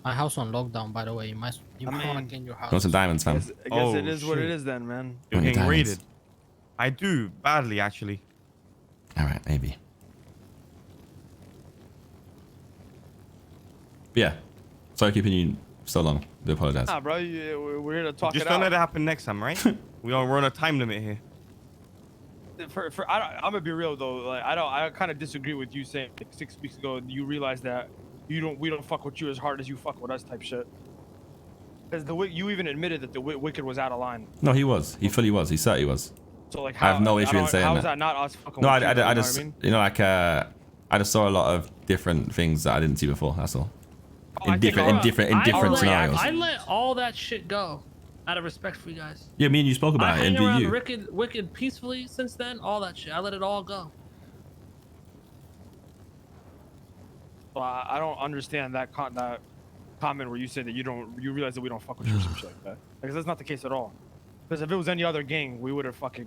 Speaker 7: My house on lockdown, by the way. You might want to clean your house.
Speaker 1: You want some diamonds, fam?
Speaker 6: I guess
Speaker 2: Oh,
Speaker 6: it is what it
Speaker 2: shit.
Speaker 6: is then, man.
Speaker 2: You're
Speaker 1: Only
Speaker 2: getting
Speaker 1: diamonds.
Speaker 2: raided. I do badly, actually.
Speaker 1: All right, maybe. But yeah, sorry keeping you so long. I do apologize.
Speaker 6: Nah, bro, we're here to talk
Speaker 2: Just
Speaker 6: it
Speaker 2: don't let
Speaker 6: out.
Speaker 2: it happen next time, right? we're on a time limit here.
Speaker 6: I'm gonna be real though. Like I kind of disagree with you saying like 6 weeks ago you realized that we don't fuck with you as hard as you fuck with us type shit. Because you even admitted that the Wicked was out of line.
Speaker 1: No, he was. He fully was. He certainly was.
Speaker 6: So like,
Speaker 1: I have no issue in saying
Speaker 6: how
Speaker 1: that.
Speaker 6: is that not us fucking?
Speaker 1: No,
Speaker 6: with you,
Speaker 1: I
Speaker 6: you know
Speaker 1: just,
Speaker 6: what I mean?
Speaker 1: you know, like, I just saw a lot of different things that I didn't see before. That's all.
Speaker 6: Oh, I
Speaker 1: In
Speaker 6: think
Speaker 1: different
Speaker 6: I
Speaker 1: scenarios.
Speaker 4: I let all that shit go out of respect for you guys.
Speaker 1: Yeah, me and you spoke
Speaker 4: I
Speaker 1: about it in
Speaker 4: hang around
Speaker 1: VU.
Speaker 4: Wicked peacefully since then. All that shit, I let it all go.
Speaker 6: Well, I don't understand that comment where you say that you realize that we don't fuck with you or some shit like that. Because that's not the case at all. Because if it was any other gang, we would have fucking.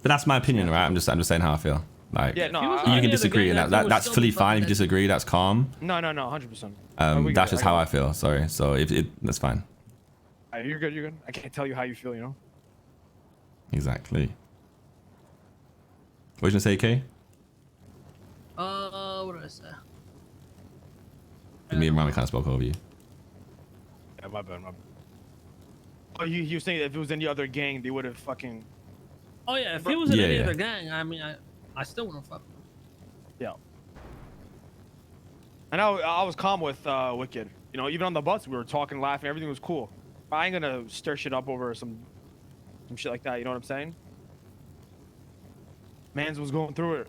Speaker 1: But that's my opinion, right? I'm just saying how I feel. Like,
Speaker 6: Yeah, no,
Speaker 4: If he was
Speaker 6: I-
Speaker 1: you
Speaker 4: any
Speaker 1: can
Speaker 4: other
Speaker 1: disagree,
Speaker 4: gang,
Speaker 1: and
Speaker 4: that would
Speaker 1: that's
Speaker 4: still
Speaker 1: fully
Speaker 4: be
Speaker 1: fine. If you
Speaker 4: fucking
Speaker 1: disagree, that's calm.
Speaker 6: No, 100%.
Speaker 1: That's just how I feel. Sorry. So that's fine.
Speaker 6: You're good. I can't tell you how you feel, you know.
Speaker 1: Exactly. What did you say, Kay?
Speaker 4: What did I say?
Speaker 1: Me and Rami kind of spoke over you.
Speaker 6: Yeah, my bad. Oh, you were saying that if it was any other gang, they would have fucking.
Speaker 4: Oh yeah, if he was in
Speaker 1: Yeah,
Speaker 4: any
Speaker 1: yeah.
Speaker 4: other gang, I mean, I still wouldn't fuck with him.
Speaker 6: Yeah. And I was calm with Wicked. You know, even on the bus, we were talking, laughing, everything was cool. I ain't gonna stir shit up over some shit like that. You know what I'm saying? Mans was going through it.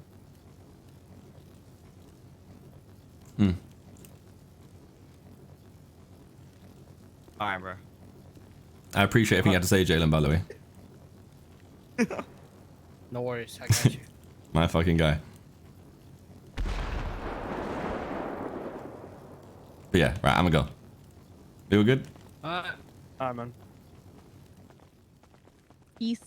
Speaker 2: All right, bro.
Speaker 1: I appreciate everything you had to say, Jalen, by the way.
Speaker 7: No worries, I got you.
Speaker 1: My fucking guy. But yeah, right, I'm gonna go. You all good?
Speaker 6: Alright, man.
Speaker 5: Peace.